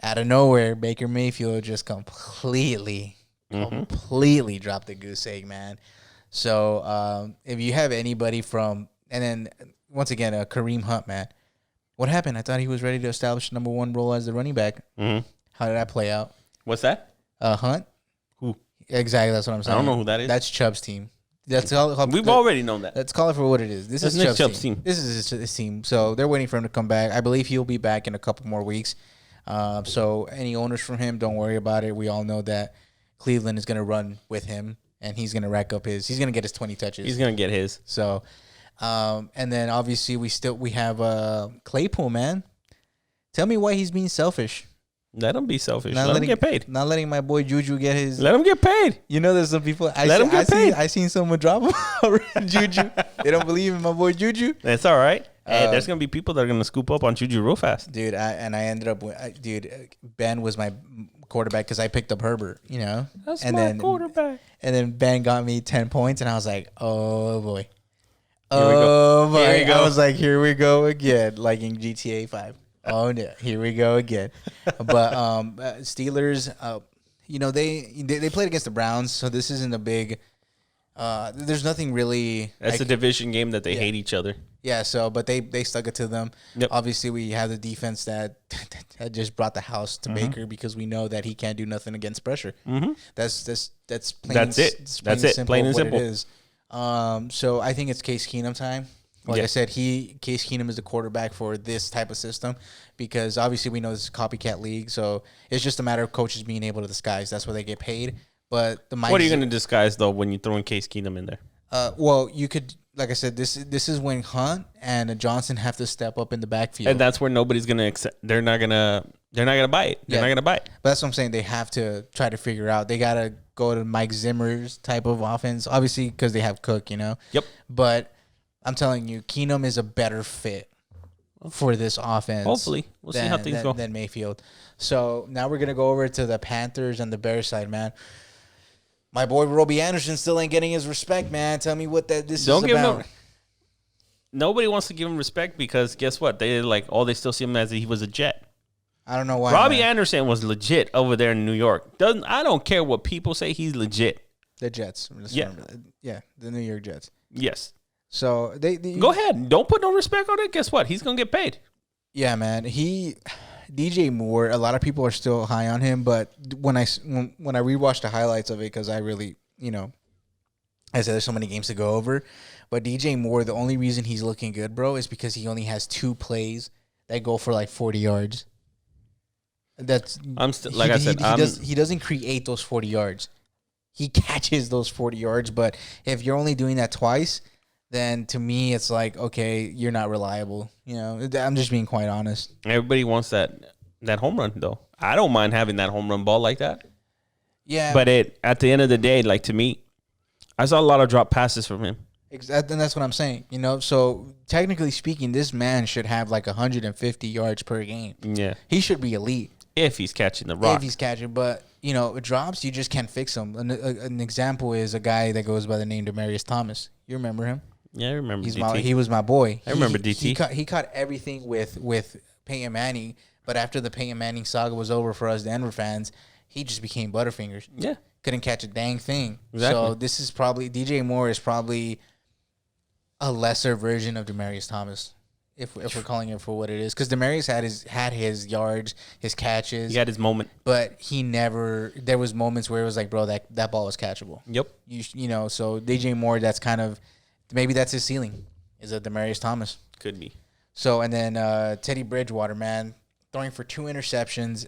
out of nowhere, Baker Mayfield just completely dropped the goose egg, man. So if you have anybody and then once again, Kareem Hunt, man. What happened? I thought he was ready to establish number one role as the running back. Mm-hmm. How did that play out? What's that? Hunt. Who? Exactly, that's what I'm saying. I don't know who that is. That's Chubb's team. We've already known that. Let's call it for what it is. This is Chubb's team. This is his team. So they're waiting for him to come back. I believe he'll be back in a couple more weeks. So any owners from him, don't worry about it. We all know that Cleveland is going to run with him, and he's going to rack up he's going to get his 20 touches. He's going to get his. So, and then obviously we have Claypool, man. Tell me why he's being selfish. Let him be selfish. Let him get paid. Not letting my boy Juju get his. Let him get paid. You know, there's some people. Let him get paid. I seen someone drop him Juju. They don't believe in my boy Juju. That's all right. Hey, there's gonna be people that are gonna scoop up on Juju real fast, dude. I ended up with Ben was my quarterback because I picked up Herbert. You know, that's my quarterback. And then Ben got me 10 points, and I was like, oh boy, oh boy. I was like, here we go again, like in GTA 5. Oh no! Here we go again. But Steelers, they played against the Browns, so this isn't a big. There's nothing really. That's a division game that they hate each other. Yeah. So, but they stuck it to them. Yep. Obviously, we have the defense that just brought the house to Baker because we know that he can't do nothing against pressure. Mm-hmm. That's plain. That's it. That's it. Plain and simple. It is. So I think it's Case Keenum time. Like I said, Case Keenum is the quarterback for this type of system because obviously we know this is a copycat league. So it's just a matter of coaches being able to disguise. That's where they get paid. But what are you going to disguise though when you throw in Case Keenum in there? Well, you could, like I said, this is when Hunt and Johnson have to step up in the backfield, and that's where nobody's going to accept. They're not going to bite. They're not going to bite. But that's what I'm saying. They have to try to figure out. They got to go to Mike Zimmer's type of offense, obviously because they have Cook. Yep. But I'm telling you, Keenum is a better fit for this offense. Hopefully. We'll see how things go. Than Mayfield. So now we're going to go over to the Panthers and the Bears side, man. My boy Robbie Anderson still ain't getting his respect, man. Tell me what this is about. Nobody wants to give him respect because guess what? They still see him as he was a Jet. I don't know why. Robbie Anderson was legit over there in New York. I don't care what people say. He's legit. The Jets. Yeah, the New York Jets. Yes. So they go ahead. Don't put no respect on it. Guess what? He's gonna get paid. Yeah, man. DJ Moore. A lot of people are still high on him, but when I rewatched the highlights of it, because I really, I said there's so many games to go over, but DJ Moore, the only reason he's looking good, bro, is because he only has 2 plays that go for like 40 yards. That's like I said, he doesn't create those 40 yards. He catches those 40 yards, but if you're only doing that twice, then to me it's like, okay, you're not reliable. You know, I'm just being quite honest. Everybody wants that home run though. I don't mind having that home run ball like that. Yeah, But at the end of the day, like to me, I saw a lot of drop passes from him. Exactly, and that's what I'm saying. You know, so technically speaking, this man should have like 150 yards per game. Yeah, He should be elite if he's catching the rock. if he's catching, but you know, drops you just can't fix them. An example is a guy that goes by the name Demarius Thomas. You remember him? Yeah, I remember He was my boy. I remember DT. He caught everything with Peyton Manning, but after the Peyton Manning saga was over for us Denver fans, he just became Butterfingers. Yeah. Couldn't catch a dang thing. Exactly. So this is probably DJ Moore is probably a lesser version of Demarius Thomas, if we're calling it for what it is, because Demarius had his yards, his catches. He had his moment, but he never. There was moments where it was like, bro, that ball was catchable. Yep. You know, so DJ Moore, that's kind of maybe that's his ceiling, is a Demarius Thomas. Could be. So and then Teddy Bridgewater, man, throwing for 2 interceptions.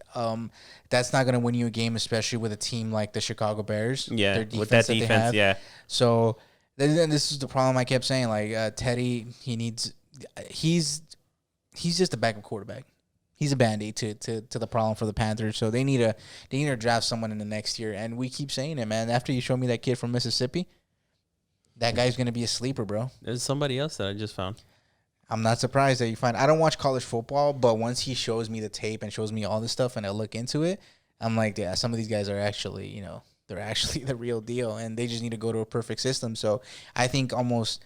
That's not going to win you a game, especially with a team like the Chicago Bears. Yeah, Their defense with that defense, yeah. So then this is the problem I kept saying. Like Teddy, he's just a backup quarterback. He's a band-aid to the problem for the Panthers. So they need to draft someone in the next year. And we keep saying it, man. After you show me that kid from Mississippi, that guy's going to be a sleeper, bro. There's somebody else that I just found. I'm not surprised that you find. I don't watch college football, but once he shows me the tape and shows me all this stuff, and I look into it, I'm like, yeah, some of these guys are actually, you know, they're actually the real deal, and they just need to go to a perfect system. So I think almost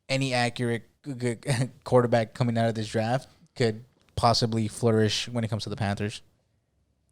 any accurate good quarterback coming out of this draft could possibly flourish when it comes to the Panthers.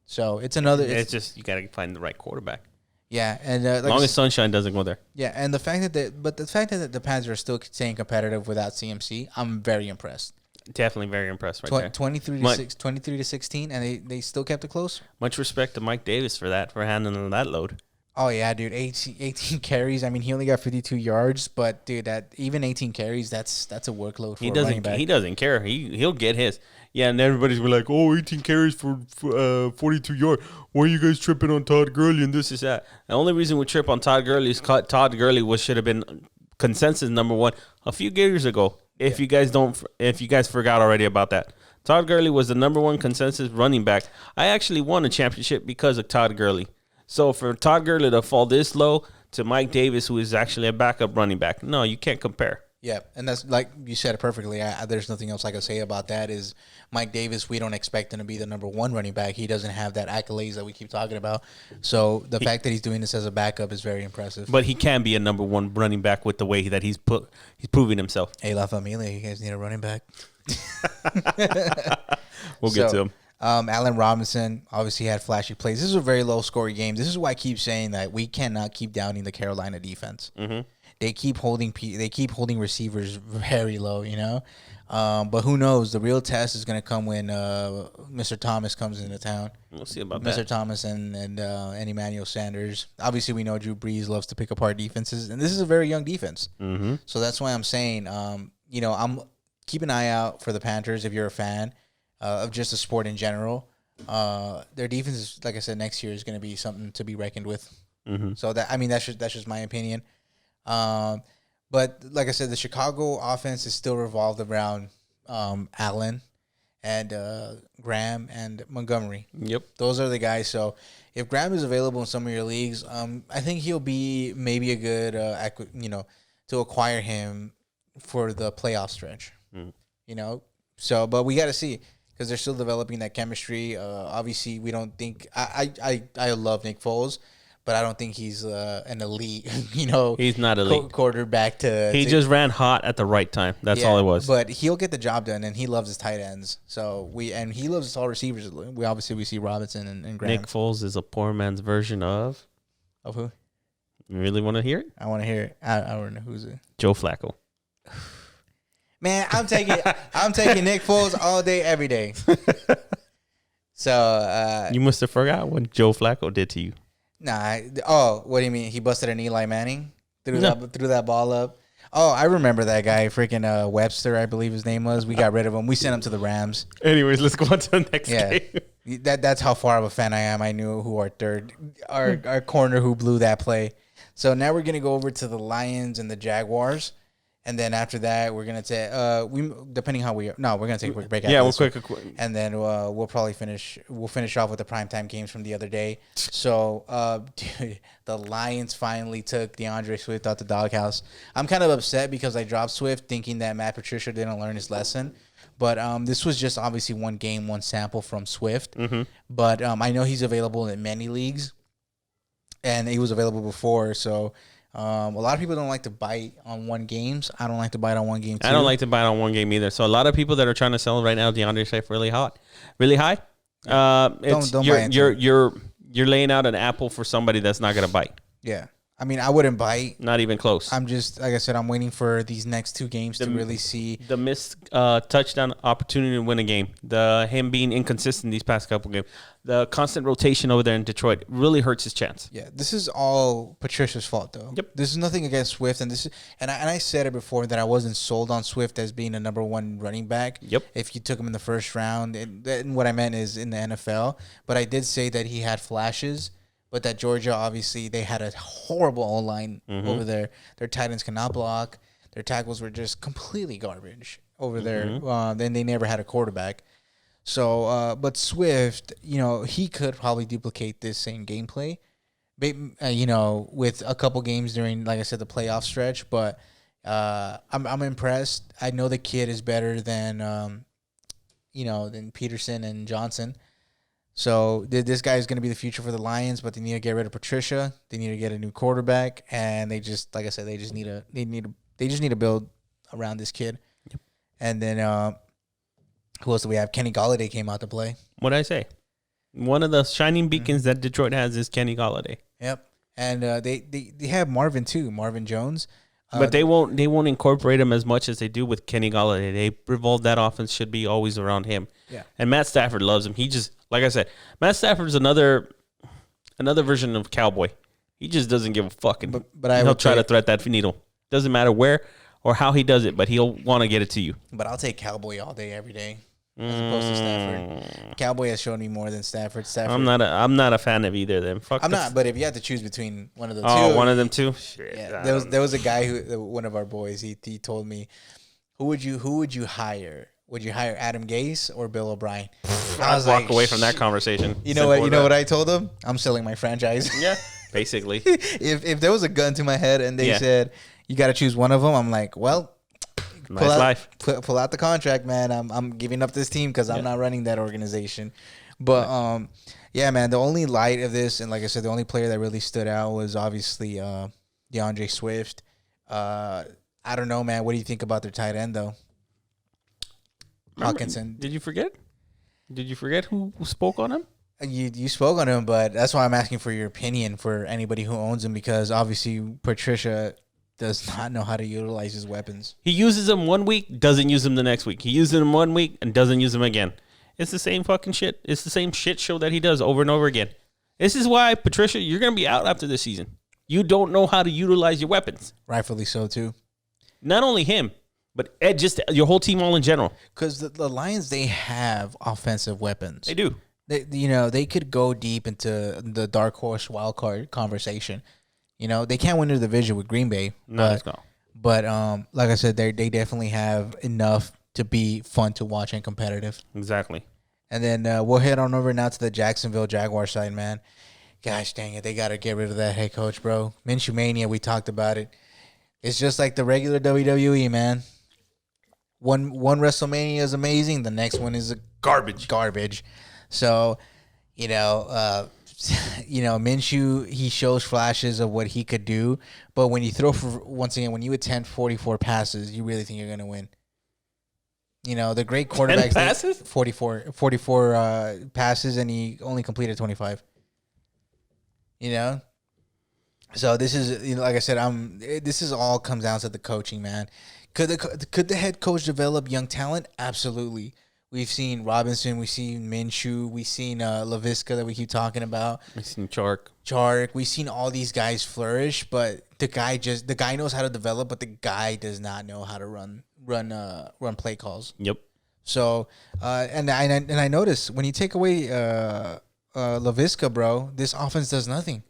So it's another. It's just you got to find the right quarterback. Yeah, and as long as Sunshine doesn't go there. Yeah, and the fact that the Panthers are still staying competitive without CMC, I'm very impressed. Definitely very impressed there. 23 to 16, and they still kept it close. Much respect to Mike Davis for handling that load. Oh yeah, dude, 18 carries. I mean, he only got 52 yards, but dude, that even 18 carries, that's a workload for a running back. He doesn't care. He'll get his. Yeah, and everybody's like, oh, 18 carries for 42 yards. Why are you guys tripping on Todd Gurley and this is that? The only reason we trip on Todd Gurley is Todd Gurley should have been consensus number 1 a few years ago. If you guys forgot already about that, Todd Gurley was the number 1 consensus running back. I actually won a championship because of Todd Gurley. So for Todd Gurley to fall this low to Mike Davis, who is actually a backup running back, no, you can't compare. Yeah, and that's like you said it perfectly. There's nothing else I can say about that. Is Mike Davis? We don't expect him to be the number 1 running back. He doesn't have that accolades that we keep talking about. So the fact that he's doing this as a backup is very impressive. But he can be a number 1 running back with the way that he's proving himself. Hey, La Familia, you guys need a running back. We'll get to him. Allen Robinson obviously had flashy plays. This is a very low-scoring game. This is why I keep saying that we cannot keep downing the Carolina defense. Mm-hmm. They keep holding receivers very low, you know. But who knows? The real test is going to come when Mr. Thomas comes into town. We'll see about Mr. that. Thomas and Emmanuel Sanders. Obviously, we know Drew Brees loves to pick apart defenses, and this is a very young defense. Mm-hmm. So that's why I'm saying, I'm keep an eye out for the Panthers if you're a fan of just the sport in general. Their defense is, like I said, next year is going to be something to be reckoned with. Mm-hmm. So that's just my opinion. But like I said, the Chicago offense is still revolved around Allen and Graham and Montgomery. Yep. Those are the guys. So if Graham is available in some of your leagues, I think he'll be maybe a good, to acquire him for the playoff stretch. So, but we got to see because they're still developing that chemistry. Obviously, we don't think I love Nick Foles. But I don't think he's an elite, He's not elite quarterback. He just ran hot at the right time. That's all it was. But he'll get the job done, and he loves his tight ends. So he loves his tall receivers. We see Robinson and Graham. Nick Foles is a poor man's version of who? You really want to hear it? I want to hear it. I don't know who's it. Joe Flacco. Man, I'm taking Nick Foles all day, every day. So you must have forgot what Joe Flacco did to you. Nah. What do you mean? He busted an Eli Manning? Threw that ball up? Oh, I remember that guy, freaking Webster, I believe his name was. We got rid of him. We sent him to the Rams. Anyways, let's go on to the next game. That's how far of a fan I am. I knew who our corner who blew that play. So now we're gonna go over to the Lions and the Jaguars, and then after that we're gonna take depending how we're gonna take a quick break. Yeah, after we'll quick. and then we'll probably finish. We'll finish off with the primetime games from the other day. So, dude, the Lions finally took DeAndre Swift out the doghouse. I'm kind of upset because I dropped Swift thinking that Matt Patricia didn't learn his lesson. But this was just obviously one game, one sample from Swift. Mm-hmm. But I know he's available in many leagues, and he was available before. So a lot of people don't like to bite on one games. I don't like to bite on one game too. I don't like to bite on one game either. So a lot of people that are trying to sell right now DeAndre Swift really high. You're laying out an apple for somebody that's not gonna bite. Yeah. I mean, I wouldn't bite. Not even close. I'm just, like I said, I'm waiting for these next two games to really see. The missed touchdown opportunity to win a game. Him being inconsistent these past couple games. The constant rotation over there in Detroit really hurts his chance. Yeah, this is all Patricia's fault, though. Yep. This is nothing against Swift, and I said it before that I wasn't sold on Swift as being a number one running back. Yep. If you took him in the first round, and what I meant is in the NFL. But I did say that he had flashes. But that Georgia, obviously, they had a horrible O-line over there. Their tight ends cannot block. Their tackles were just completely garbage over there. Then they never had a quarterback. So, but Swift, he could probably duplicate this same gameplay, with a couple games during, like I said, the playoff stretch. But I'm impressed. I know the kid is better than Peterson and Johnson. So this guy is going to be the future for the Lions, but they need to get rid of Patricia. They need to get a new quarterback, and they just, like I said, they just need to build around this kid. Yep. And then who else do we have? Kenny Golladay came out to play. What'd I say? One of the shining beacons that Detroit has is Kenny Golladay. Yep. And they have Marvin too, Marvin Jones. But they won't incorporate him as much as they do with Kenny Golladay. They revolve that offense should be always around him. Yeah. And Matt Stafford loves him. He just, like I said, Matt Stafford's another version of Cowboy. He just doesn't give a fuck. And he'll try to thread that needle. Doesn't matter where or how he does it, but he'll want to get it to you. But I'll take Cowboy all day, every day. As opposed to Stafford. Cowboy has shown me more than Stafford. I'm not a fan of either of them. I'm not, but if you had to choose between one of the two. Oh, one of them too? Shit, yeah. There was a guy one of our boys, he told me, who would you hire? Would you hire Adam Gase or Bill O'Brien? I was walk away from that conversation. You know what I told him? I'm selling my franchise. Yeah, basically. if there was a gun to my head and they said you got to choose one of them, I'm like, well, pull out the contract, man. I'm giving up this team because I'm not running that organization. But yeah, man, the only light of this, and like I said, the only player that really stood out was obviously DeAndre Swift. I don't know, man. What do you think about their tight end though? Hawkinson. Did you forget? Did you forget who spoke on him? You spoke on him, but that's why I'm asking for your opinion for anybody who owns him, because obviously Patricia does not know how to utilize his weapons. He uses them 1 week, doesn't use them the next week. He uses them 1 week and doesn't use them again. It's the same fucking shit. It's the same shit show that he does over and over again. This is why, Patricia, you're going to be out after this season. You don't know how to utilize your weapons. Rightfully so, too. Not only him, but Ed, just your whole team all in general. Because the Lions, they have offensive weapons. They do. They could go deep into the dark horse wild card conversation. They can't win the division with Green Bay. But like I said, they definitely have enough to be fun to watch and competitive. Exactly. And then we'll head on over now to the Jacksonville Jaguars side, man. Gosh dang it, they got to get rid of that head coach, bro. Minshew Mania, we talked about it. It's just like the regular WWE, man. One WrestleMania is amazing. The next one is garbage. So, Minshew, he shows flashes of what he could do. But when you when you attempt 44 passes, you really think you're going to win. The great quarterbacks. 10 passes? 44 passes, and he only completed 25. So this is, like I said, this is all comes down to the coaching, man. Could the head coach develop young talent? Absolutely. We've seen Robinson. We've seen Minshew. We've seen LaVisca that we keep talking about. We've seen Chark. We've seen all these guys flourish, but the guy knows how to develop, but the guy does not know how to run play calls. Yep. So and I noticed when you take away LaVisca, bro, this offense does nothing.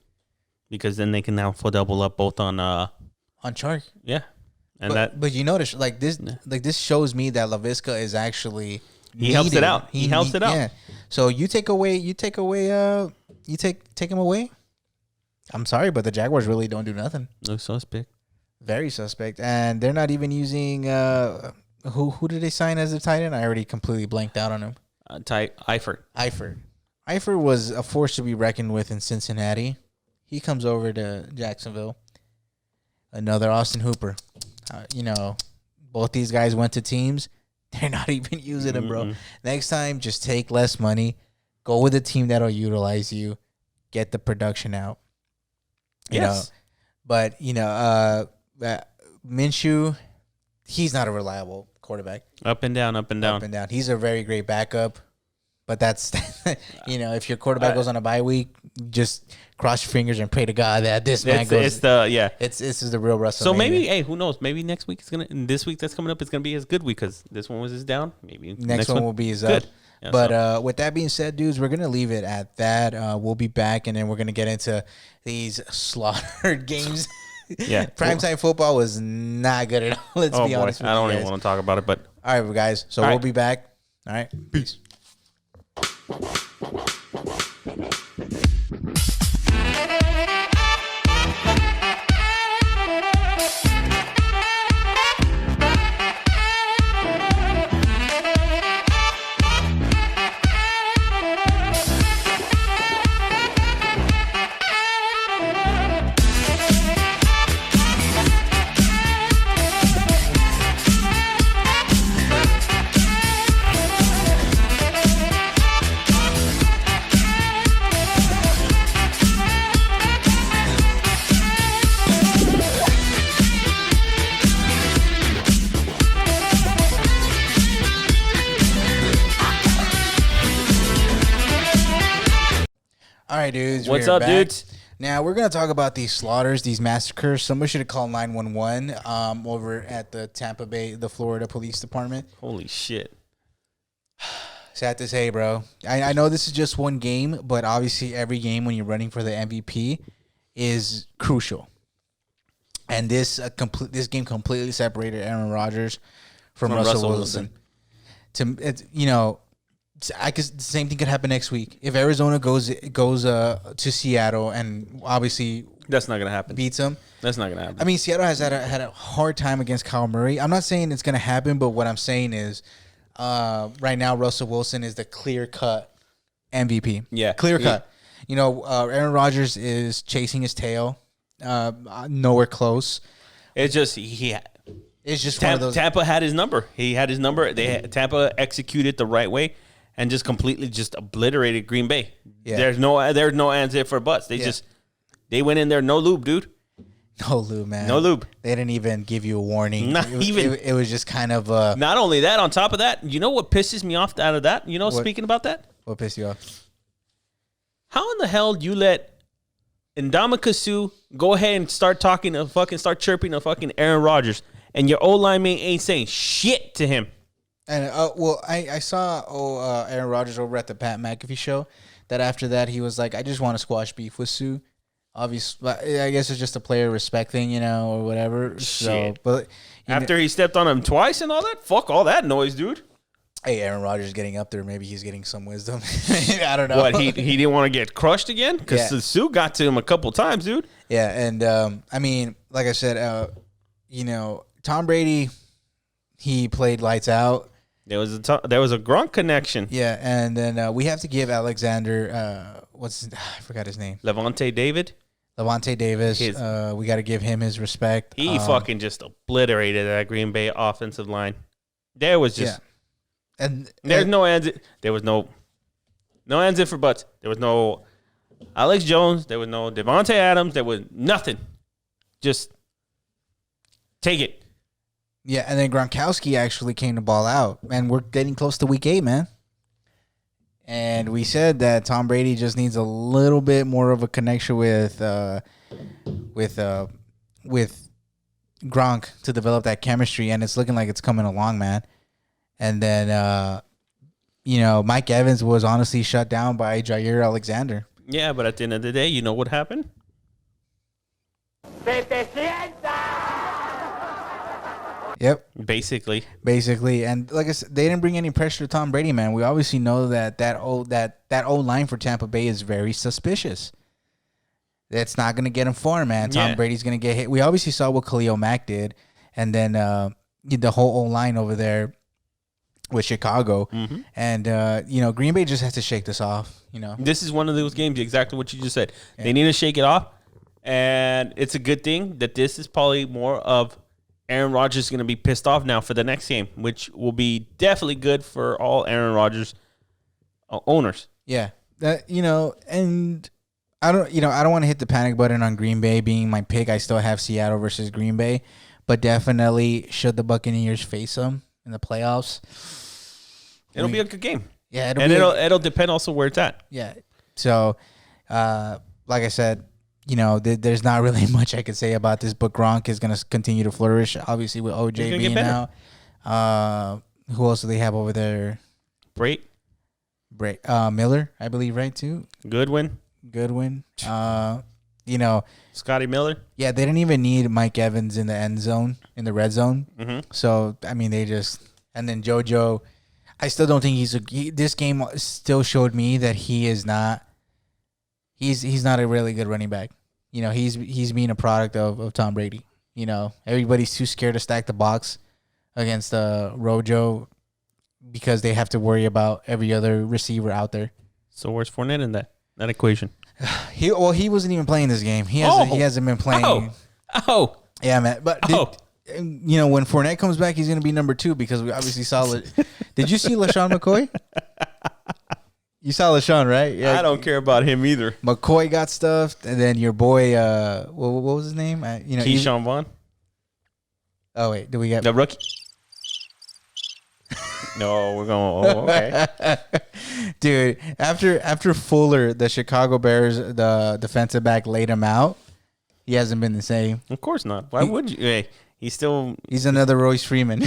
Because then they can now full double up both on Chark. Yeah. And but you notice this shows me that LaVisca is actually he helps it out. He helps it out. Yeah. So you take him away. I'm sorry, but the Jaguars really don't do nothing. No suspect. Very suspect, and they're not even using who did they sign as a tight end? I already completely blanked out on him. Eifert. Eifert was a force to be reckoned with in Cincinnati. He comes over to Jacksonville. Another Austin Hooper. Both these guys went to teams. They're not even using them, bro. Next time, just take less money. Go with a team that'll utilize you. Get the production out. But Minshew, he's not a reliable quarterback. Up and down. He's a very great backup. But that's, if your quarterback goes on a bye week, just cross your fingers and pray to God that this man goes. This is the real WrestleMania. So maybe, who knows? Maybe next week this week that's coming up is gonna be his good week because this one was his down. Maybe next one will be his good. up. Yeah, but with that being said, dudes, we're gonna leave it at that. We'll be back, and then we're gonna get into these slaughtered games. Yeah, primetime football was not good at all. Let's be honest with you. I don't even want to talk about it. But all right, guys. So we'll be back. All right, peace. All right, dudes. What's up, dudes? Now, we're going to talk about these slaughters, these massacres. Somebody should have called 911 over at the Tampa Bay, the Florida Police Department. Holy shit. Sad to say, bro. I know this is just one game, but obviously every game when you're running for the MVP is crucial. And this game completely separated Aaron Rodgers from Russell Wilson. The same thing could happen next week if Arizona goes to Seattle and obviously that's not gonna happen. Beats them. That's not gonna happen. I mean, Seattle has had a hard time against Kyle Murray. I'm not saying it's gonna happen, but what I'm saying is, right now Russell Wilson is the clear cut MVP. Yeah, clear cut. Aaron Rodgers is chasing his tail, nowhere close. It's just one of those. Tampa had his number. He had his number. Tampa executed the right way. And just completely just obliterated Green Bay. Yeah. There's no ands if or buts. They went in there no lube, dude. No lube, man. No lube. They didn't even give you a warning. It was just kind of. Not only that, on top of that, you know what pisses me off out of that? Speaking about that, what pissed you off? How in the hell you let Ndamukong Suh go ahead and start chirping a fucking Aaron Rodgers, and your O-line mate ain't saying shit to him? And I saw Aaron Rodgers over at the Pat McAfee show that after that he was like, I just want to squash beef with Sue. Obviously, I guess it's just a player respect thing, or whatever. Shit. So, but after he stepped on him twice and all that, fuck all that noise, dude. Hey, Aaron Rodgers getting up there. Maybe he's getting some wisdom. I don't know. What, he didn't want to get crushed again? Because Sue got to him a couple times, dude. Yeah, and I mean, like I said, Tom Brady, he played lights out. There was a Gronk connection. Yeah, and then we have to give Alexander, I forgot his name. Levante Davis. We got to give him his respect. He fucking just obliterated that Green Bay offensive line. There was just, there's no ends. There was no ends in for buts. There was no Alex Jones. There was no Devontae Adams. There was nothing. Just take it. Yeah, and then Gronkowski actually came to ball out, and we're getting close to week 8, man. And we said that Tom Brady just needs a little bit more of a connection with Gronk to develop that chemistry, and it's looking like it's coming along, man. And then Mike Evans was honestly shut down by Jair Alexander. Yeah, but at the end of the day, you know what happened? Yep. Basically. And like I said, they didn't bring any pressure to Tom Brady, man. We obviously know that old line for Tampa Bay is very suspicious. That's not going to get him far, man. Tom Brady's going to get hit. We obviously saw what Khalil Mack did, and then the whole old line over there with Chicago, and Green Bay just has to shake this off. This is one of those games. Exactly what you just said. Yeah. They need to shake it off, and it's a good thing that this is probably more of Aaron Rodgers is going to be pissed off now for the next game, which will be definitely good for all Aaron Rodgers owners. Yeah, and I don't want to hit the panic button on Green Bay being my pick. I still have Seattle versus Green Bay, but definitely should the Buccaneers face them in the playoffs, it'll be a good game. Yeah, it'll depend also where it's at. Yeah. So, like I said, there's not really much I could say about this, but Gronk is going to continue to flourish, obviously, with OJ being out. Who else do they have over there? Miller, I believe, right, too? Goodwin. Scotty Miller. Yeah, they didn't even need Mike Evans in the end zone, in the red zone. Mm-hmm. So, I mean, and then JoJo, I still don't think this game still showed me that he is not. He's not a really good running back. He's being a product of Tom Brady. Everybody's too scared to stack the box against Rojo because they have to worry about every other receiver out there. So where's Fournette in that equation? He wasn't even playing this game. He hasn't been playing. Yeah, man. But when Fournette comes back, he's going to be number 2 because we obviously saw it. Did you see LaShawn McCoy? You saw LaShawn, right? Yeah. I don't care about him either. McCoy got stuffed, and then your boy, what was his name? Keyshawn Vaughn. Oh wait, do we get the rookie? No, we're going. Oh, okay, dude. After Fuller, the Chicago Bears, the defensive back, laid him out. He hasn't been the same. Of course not. Why would you? Hey, he's another Royce Freeman.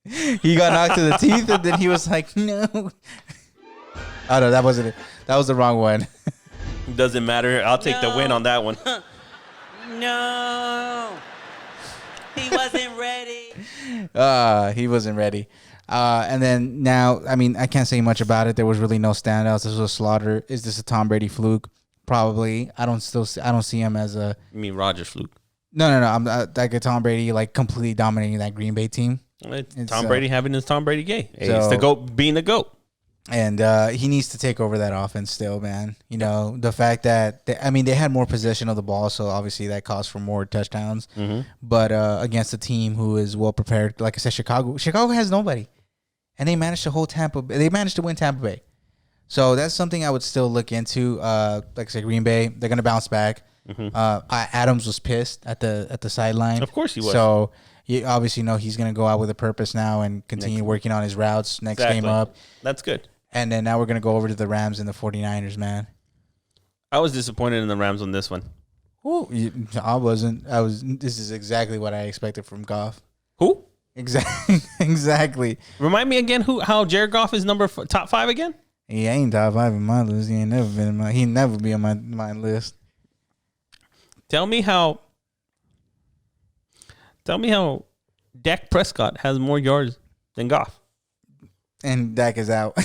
He got knocked to the teeth, and then he was like, no. Oh, no, that wasn't it. That was the wrong one. Doesn't matter. I'll take the win on that one. No. He wasn't ready. He wasn't ready. And then now, I mean, I can't say much about it. There was really no standouts. This was a slaughter. Is this a Tom Brady fluke? Probably. I don't see him as a... You mean Rodgers fluke? No. I'm like a Tom Brady, like completely dominating that Green Bay team. Tom Brady having his Tom Brady gay. It's the GOAT being the GOAT. And he needs to take over that offense still, man. The fact that, they had more possession of the ball, so obviously that calls for more touchdowns. Mm-hmm. But against a team who is well prepared, like I said, Chicago has nobody. And they managed to hold Tampa. They managed to win Tampa Bay. So that's something I would still look into. Like I said, Green Bay, they're going to bounce back. Mm-hmm. Adams was pissed at the sideline. Of course he was. So you obviously know he's going to go out with a purpose now and continue working on his routes next game up. That's good. And then now we're going to go over to the Rams and the 49ers, man. I was disappointed in the Rams on this one. Ooh, I wasn't. This is exactly what I expected from Goff. Who? Exactly. Remind me again how Jared Goff is top 5 again? He ain't top 5 in my list. He never be on my list. Tell me how Dak Prescott has more yards than Goff. And Dak is out.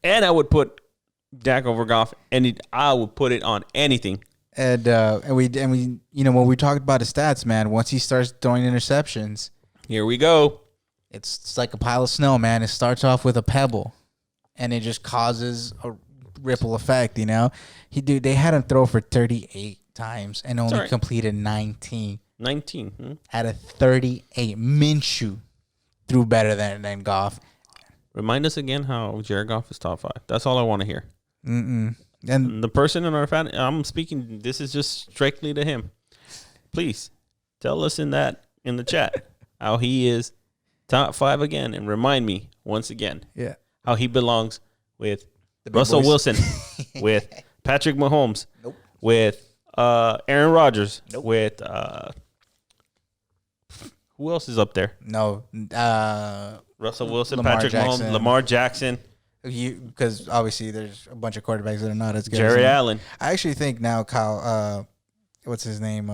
And I would put Dak over Goff, and I would put it on anything. And we when we talked about his stats, man, once he starts throwing interceptions, here we go. It's like a pile of snow, man. It starts off with a pebble, and it just causes a ripple effect. They had him throw for 38 times and only completed 19. 19 out of 38. Minshew threw better than Goff. Remind us again how Jared Goff is top 5. That's all I want to hear. And the person in our fan, I'm speaking. This is just strictly to him. Please tell us in that in the chat how he is top 5 again, and remind me once again how he belongs with Russell boys. Wilson, with Patrick Mahomes, with Aaron Rodgers, with who else is up there? No. Russell Wilson, Lamar Patrick Jackson. Mahomes, Lamar Jackson, Because obviously there's a bunch of quarterbacks that are not as good. Jared Allen. I actually think now Kyle, what's his name?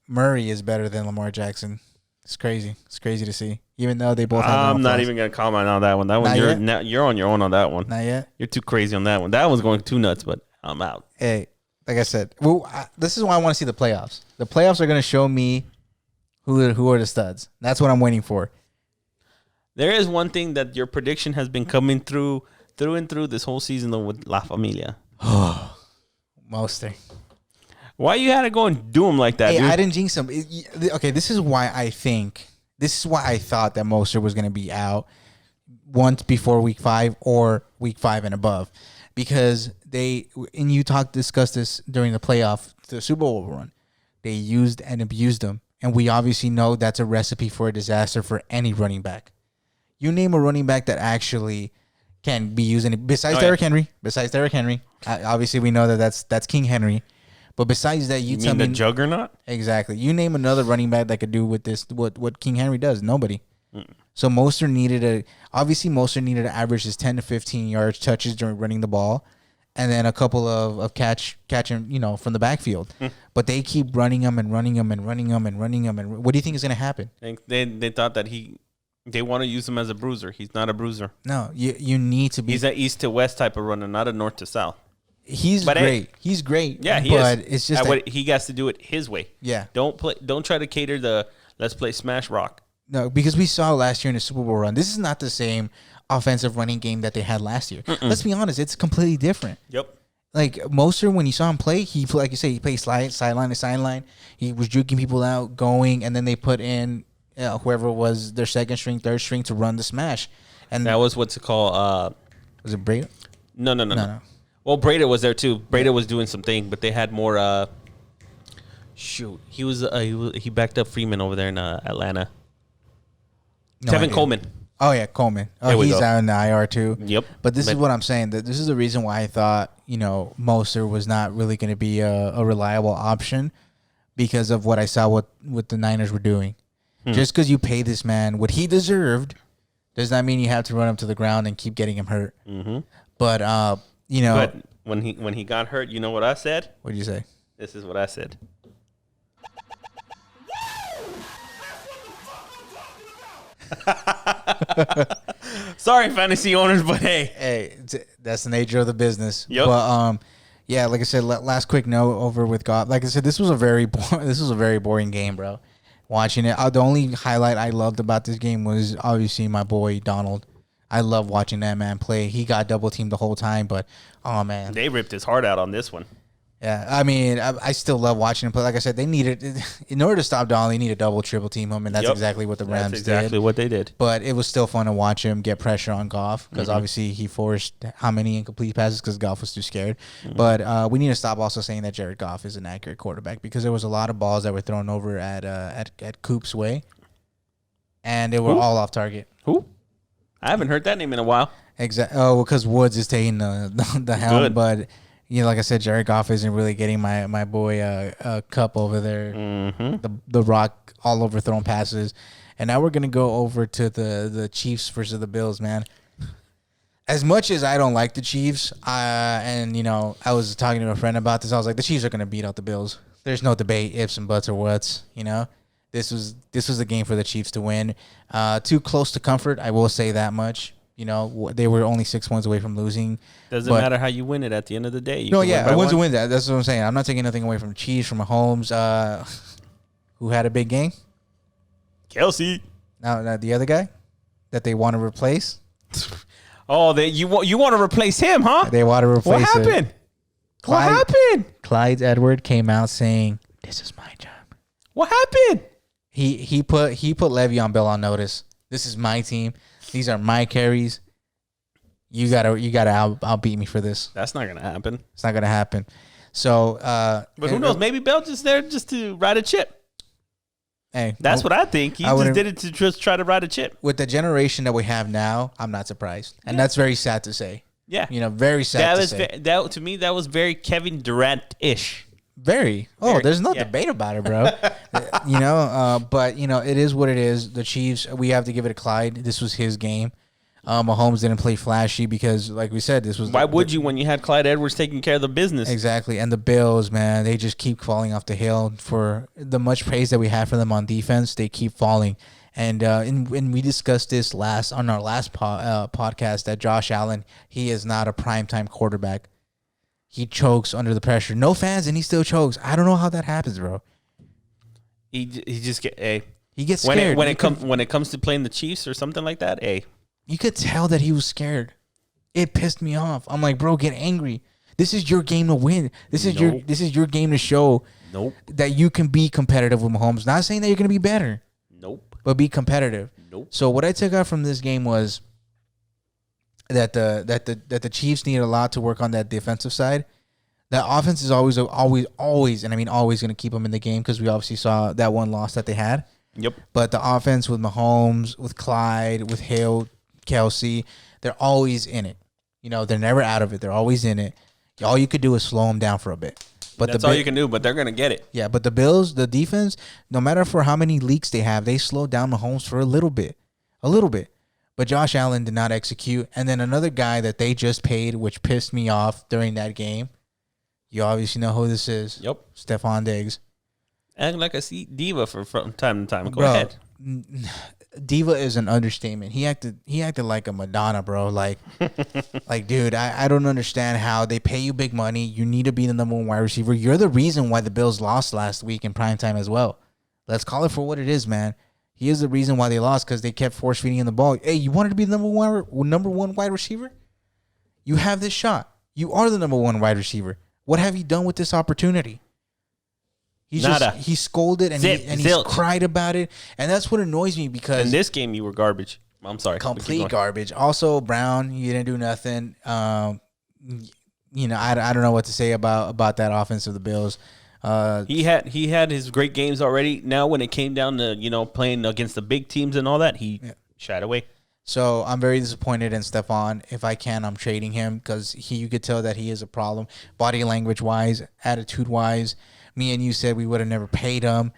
Murray is better than Lamar Jackson. It's crazy. It's crazy to see. Even though they both have their own I'm not flaws. even going to comment on that one. That one, you're on your own on that one. Not yet. You're too crazy on that one. That one's going too nuts, but I'm out. Hey, like I said, this is why I want to see the playoffs. The playoffs are going to show me who are the studs. That's what I'm waiting for. There is one thing that your prediction has been coming through and through this whole season, though, with La Familia. Mostly. Why you had to go and do him like that, Hey, dude? I didn't jinx him. Okay, this is why I thought that Mostert was going to be out once before week 5 or week 5 and above, because discussed this during the Super Bowl run. They used and abused him, and we obviously know that's a recipe for a disaster for any running back. You name a running back that actually can be used besides Derrick Henry. Obviously we know that's King Henry. But besides that, you tell mean me the juggernaut? Exactly. You name another running back that could do with this what King Henry does. Nobody. So Mostert needed to average his 10 to 15 yards touches during running the ball, and then a couple of catching from the backfield. But they keep running him and running him and running him and running him. And what do you think is going to happen? They thought that they want to use him as a bruiser. He's not a bruiser. No, you need to be. He's an east to west type of runner, not a north to south. He's great. He's great. Yeah, he but is. It's just he has to do it his way. Yeah. Don't try to cater the let's play smash rock. No, because we saw last year in the Super Bowl run, this is not the same offensive running game that they had last year. Let's be honest, it's completely different. Yep. Like Mostert, when you saw him play, like you say, he played sideline to sideline. He was juking people out, going, and then they put in whoever was their second string, third string to run the smash. And that was what's it called? Was it Brady? No. Well, Breda was there too. Breda was doing something, but they had more. He backed up Freeman over there in Atlanta. Tevin Coleman. Oh yeah, Coleman. Oh, he's out in the IR too. Yep. But this is what I'm saying. That this is the reason why I thought Mostert was not really going to be a reliable option, because of what I saw what the Niners were doing. Just because you pay this man what he deserved, does not mean you have to run him to the ground and keep getting him hurt. Mm-hmm. But But when he got hurt, you know what I said? What did you say? This is what I said. Sorry, fantasy owners, but hey, that's the nature of the business. Yep. But yeah, like I said, last quick note over with Goff. Like I said, this was a very boring game, bro. Watching it, the only highlight I loved about this game was obviously my boy Donald. I love watching that man play. He got double teamed the whole time, but oh man, they ripped his heart out on this one. Yeah, I mean, I still love watching him play. Like I said, they needed, in order to stop Donald, they need a double, triple team him, and that's exactly what the Rams did. That's exactly what they did. But it was still fun to watch him get pressure on Goff, because obviously he forced how many incomplete passes because Goff was too scared. But we need to stop also saying that Jared Goff is an accurate quarterback, because there was a lot of balls that were thrown over at Coop's way, and they were all off target. Who? I haven't heard that name in a while. Exactly. Oh, because Woods is taking the helm, Good. but. Like I said, Jared Goff isn't really getting my boy Cup over there. The rock all over throwing passes. And now we're going to go over to the Chiefs versus the Bills, man. As much as I don't like the Chiefs, and I was talking to a friend about this, I was like, the Chiefs are going to beat out the Bills. There's no debate, ifs and buts or whats, This was the game for the Chiefs to win. Too close to comfort, I will say that much. They were only 6 points away from losing. Doesn't matter how you win it at the end of the day. I want to win that. That's what I'm saying. I'm not taking nothing away from Chiefs, from Mahomes, who had a big game. Kelsey. Now the other guy that they want to replace. Oh, you want to replace him, huh? They want to replace What happened? him. What happened? Clyde Edward came out saying, "This is my job." What happened? He put Le'Veon Bell on notice. This is my team. These are my carries. You gotta outbeat me for this. That's not gonna happen. It's not gonna happen. So, but who knows? Maybe Bell just there just to ride a chip. Hey, That's what I think. He just did it to just try to ride a chip. With the generation that we have now, I'm not surprised, and that's very sad to say. Yeah, very sad to say. That to me, that was very Kevin Durant-ish. Very. There's no debate about it, bro. But it is what it is. The Chiefs, we have to give it to Clyde. This was his game. Mahomes didn't play flashy because, like we said, this was. Why would you when you had Clyde Edwards taking care of the business? Exactly. And the Bills, man, they just keep falling off the hill. For the much praise that we have for them on defense, they keep falling. And we discussed this on our last podcast that Josh Allen, he is not a primetime quarterback. He chokes under the pressure. No fans, and he still chokes. I don't know how that happens, bro. He just he gets scared when it comes to playing the Chiefs or something like that. You could tell that he was scared. It pissed me off. I'm like, bro, get angry. This is your game to win. This is your game to show that you can be competitive with Mahomes. Not saying that you're gonna be better. Nope. But be competitive. Nope. So what I took out from this game was that the Chiefs need a lot to work on that defensive side. That offense is always, and I mean always going to keep them in the game because we obviously saw that one loss that they had. Yep. But the offense with Mahomes, with Clyde, with Hill, Kelsey, they're always in it. They're never out of it. They're always in it. All you could do is slow them down for a bit. But that's all you can do, but they're going to get it. Yeah, but the Bills, the defense, no matter for how many leaks they have, they slow down Mahomes for a little bit. But Josh Allen did not execute. And then another guy that they just paid, which pissed me off during that game. You obviously know who this is. Yep. Stephon Diggs. Acting like a diva from time to time. Go ahead. Diva is an understatement. He acted like a Madonna, bro. Like, dude, I don't understand how they pay you big money. You need to be the number one wide receiver. You're the reason why the Bills lost last week in primetime as well. Let's call it for what it is, man. He is the reason why they lost because they kept force feeding him the ball. Hey, you wanted to be the number one wide receiver? You have this shot. You are the number one wide receiver. What have you done with this opportunity? He scolded and he cried about it, and that's what annoys me because in this game you were garbage. I'm sorry, complete garbage. Also, Brown, you didn't do nothing. I don't know what to say about that offense of the Bills. He had his great games already. Now when it came down to playing against the big teams and all that, he shied away. So I'm very disappointed in Stephon. If I can, I'm trading him because you could tell that he is a problem, body language wise, attitude wise. Me and you said we would have never paid him,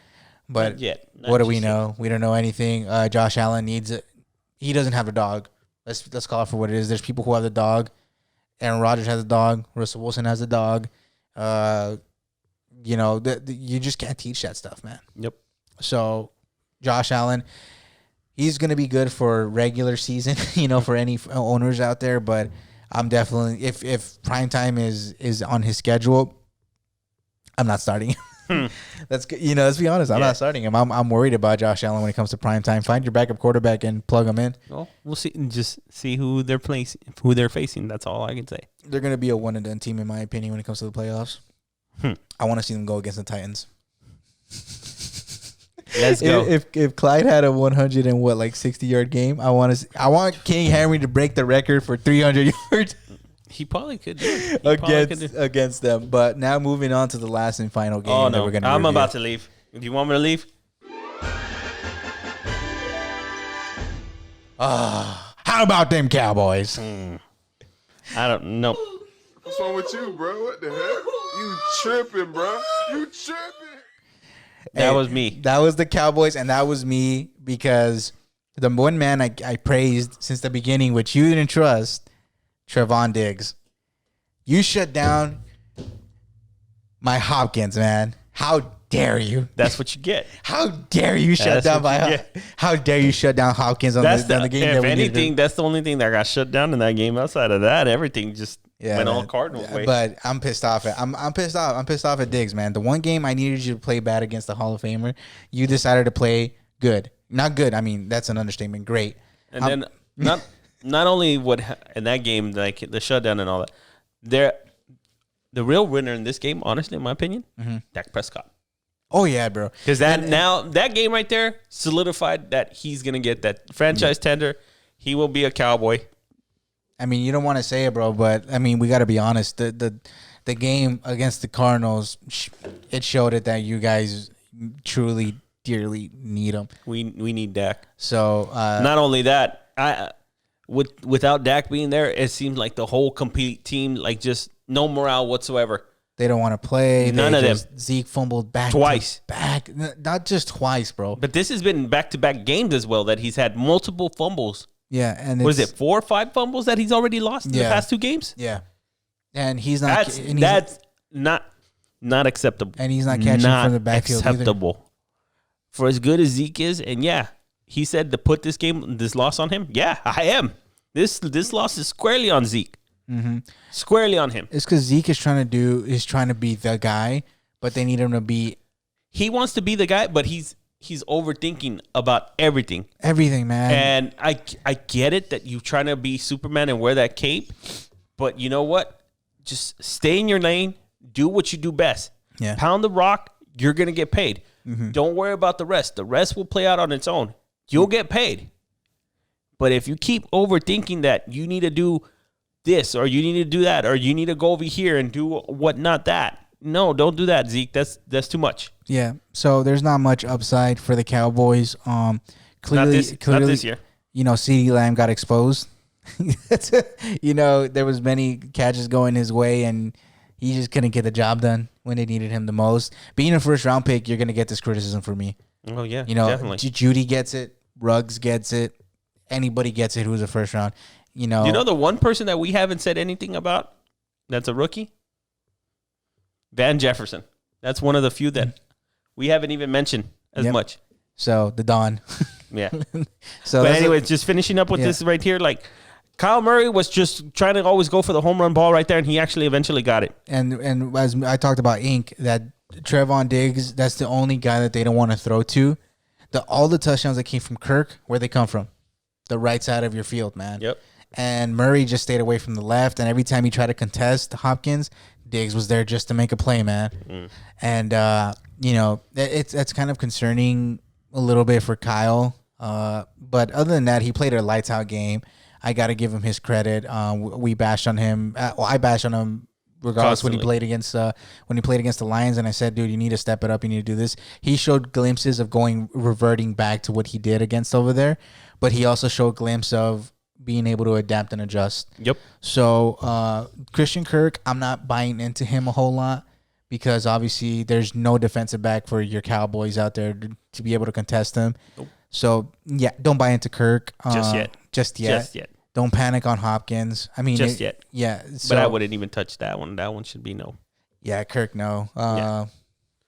but what do we know? We don't know anything. Josh Allen needs it. He doesn't have a dog. Let's call it for what it is. There's people who have the dog. Aaron Rodgers has a dog. Russell Wilson has a dog. You just can't teach that stuff, man. Yep. So Josh Allen, he's going to be good for regular season, for any owners out there. But I'm definitely, if prime time is on his schedule, I'm not starting him. Let's be honest. I'm not starting him. I'm worried about Josh Allen when it comes to prime time. Find your backup quarterback and plug him in. Well, we'll see and just see who they're facing. That's all I can say. They're going to be a one and done team, in my opinion, when it comes to the playoffs. I want to see them go against the Titans. Let's go. If Clyde had a 60-yard game, I want King Henry to break the record for 300 yards. He probably could do it. Against them. But now moving on to the last and final game. Oh, no. We're gonna review. About to leave. Do you want me to leave? How about them Cowboys? I don't know. What's wrong with you, bro? What the heck? You tripping, bro. You tripping. That was me. That was the Cowboys, and that was me because the one man I praised since the beginning, which you didn't trust, Trevon Diggs. You shut down my Hopkins, man. How dare you? That's what you get. How dare you shut down How dare you shut down Hopkins on the game? If anything, that's the only thing that got shut down in that game. Outside of that, everything just went all Cardinals way. But I'm pissed off. I'm pissed off. I'm pissed off at Diggs, man. The one game I needed you to play bad against the Hall of Famer, you decided to play good. Not good. I mean, that's an understatement. Great. And then not only in that game, like the shutdown and all that, the real winner in this game, honestly, in my opinion, Dak Prescott. Oh yeah, bro. Because that game right there solidified that he's gonna get that franchise tender. He will be a Cowboy. I mean, you don't want to say it, bro, but I mean, we got to be honest. The game against the Cardinals, it showed it that you guys truly dearly need him. We need Dak. So Not only that, without Dak being there, it seems like the whole complete team, like just no morale whatsoever. they don't want to play. None of them. Zeke fumbled back Twice. back, not just twice, bro. But this has been back-to-back games as well that he's had multiple fumbles. Yeah, and What is it, 4 or 5 fumbles that he's already lost in the past 2 games? Yeah, and he's not. That's not acceptable. And he's not catching from the backfield acceptable. For as good as Zeke is, and yeah, he said to put this loss on him. Yeah, I am. This loss is squarely on Zeke. Mm-hmm. Squarely on him. It's because Zeke is trying to be the guy, but they need him to be. He wants to be the guy, but he's overthinking about everything. Everything, man. And I get it that you're trying to be Superman and wear that cape, but you know what? Just stay in your lane. Do what you do best. Yeah. Pound the rock. You're gonna get paid. Mm-hmm. Don't worry about the rest. The rest will play out on its own. You'll get paid. But if you keep overthinking that you need to do this or you need to do that or you need to go over here and do what not that. No, don't do that, Zeke. That's too much. Yeah. So there's not much upside for the Cowboys. Clearly, Not this year. CeeDee Lamb got exposed. There was many catches going his way, and he just couldn't get the job done when they needed him the most. Being a first-round pick, you're going to get this criticism from me. Oh, yeah, definitely. Judy gets it. Ruggs gets it. Anybody gets it who's a first-round. You know the one person that we haven't said anything about that's a rookie? Van Jefferson. That's one of the few that we haven't even mentioned as much. So, the Don. Yeah. But anyways, just finishing up with this right here, like Kyle Murray was just trying to always go for the home run ball right there, and he actually eventually got it. And as I talked about that Trevon Diggs, that's the only guy that they don't want to throw to. All the touchdowns that came from Kirk, where they come from? The right side of your field, man. Yep. And Murray just stayed away from the left, and every time he tried to contest Hopkins, Diggs was there just to make a play, man. Mm. And it's kind of concerning a little bit for Kyle. But other than that, he played a lights out game. I got to give him his credit. We bashed on him. I bashed on him regardless when he played against the Lions, and I said, dude, you need to step it up. You need to do this. He showed glimpses of reverting back to what he did against over there, but he also showed glimpses of being able to adapt and adjust. Yep. So Christian Kirk, I'm not buying into him a whole lot because obviously there's no defensive back for your Cowboys out there to be able to contest them. Nope. So yeah, don't buy into Kirk Just yet. Don't panic on Hopkins. I mean, yet. Yeah. But I wouldn't even touch that one. That one should be no. Yeah, Kirk, no.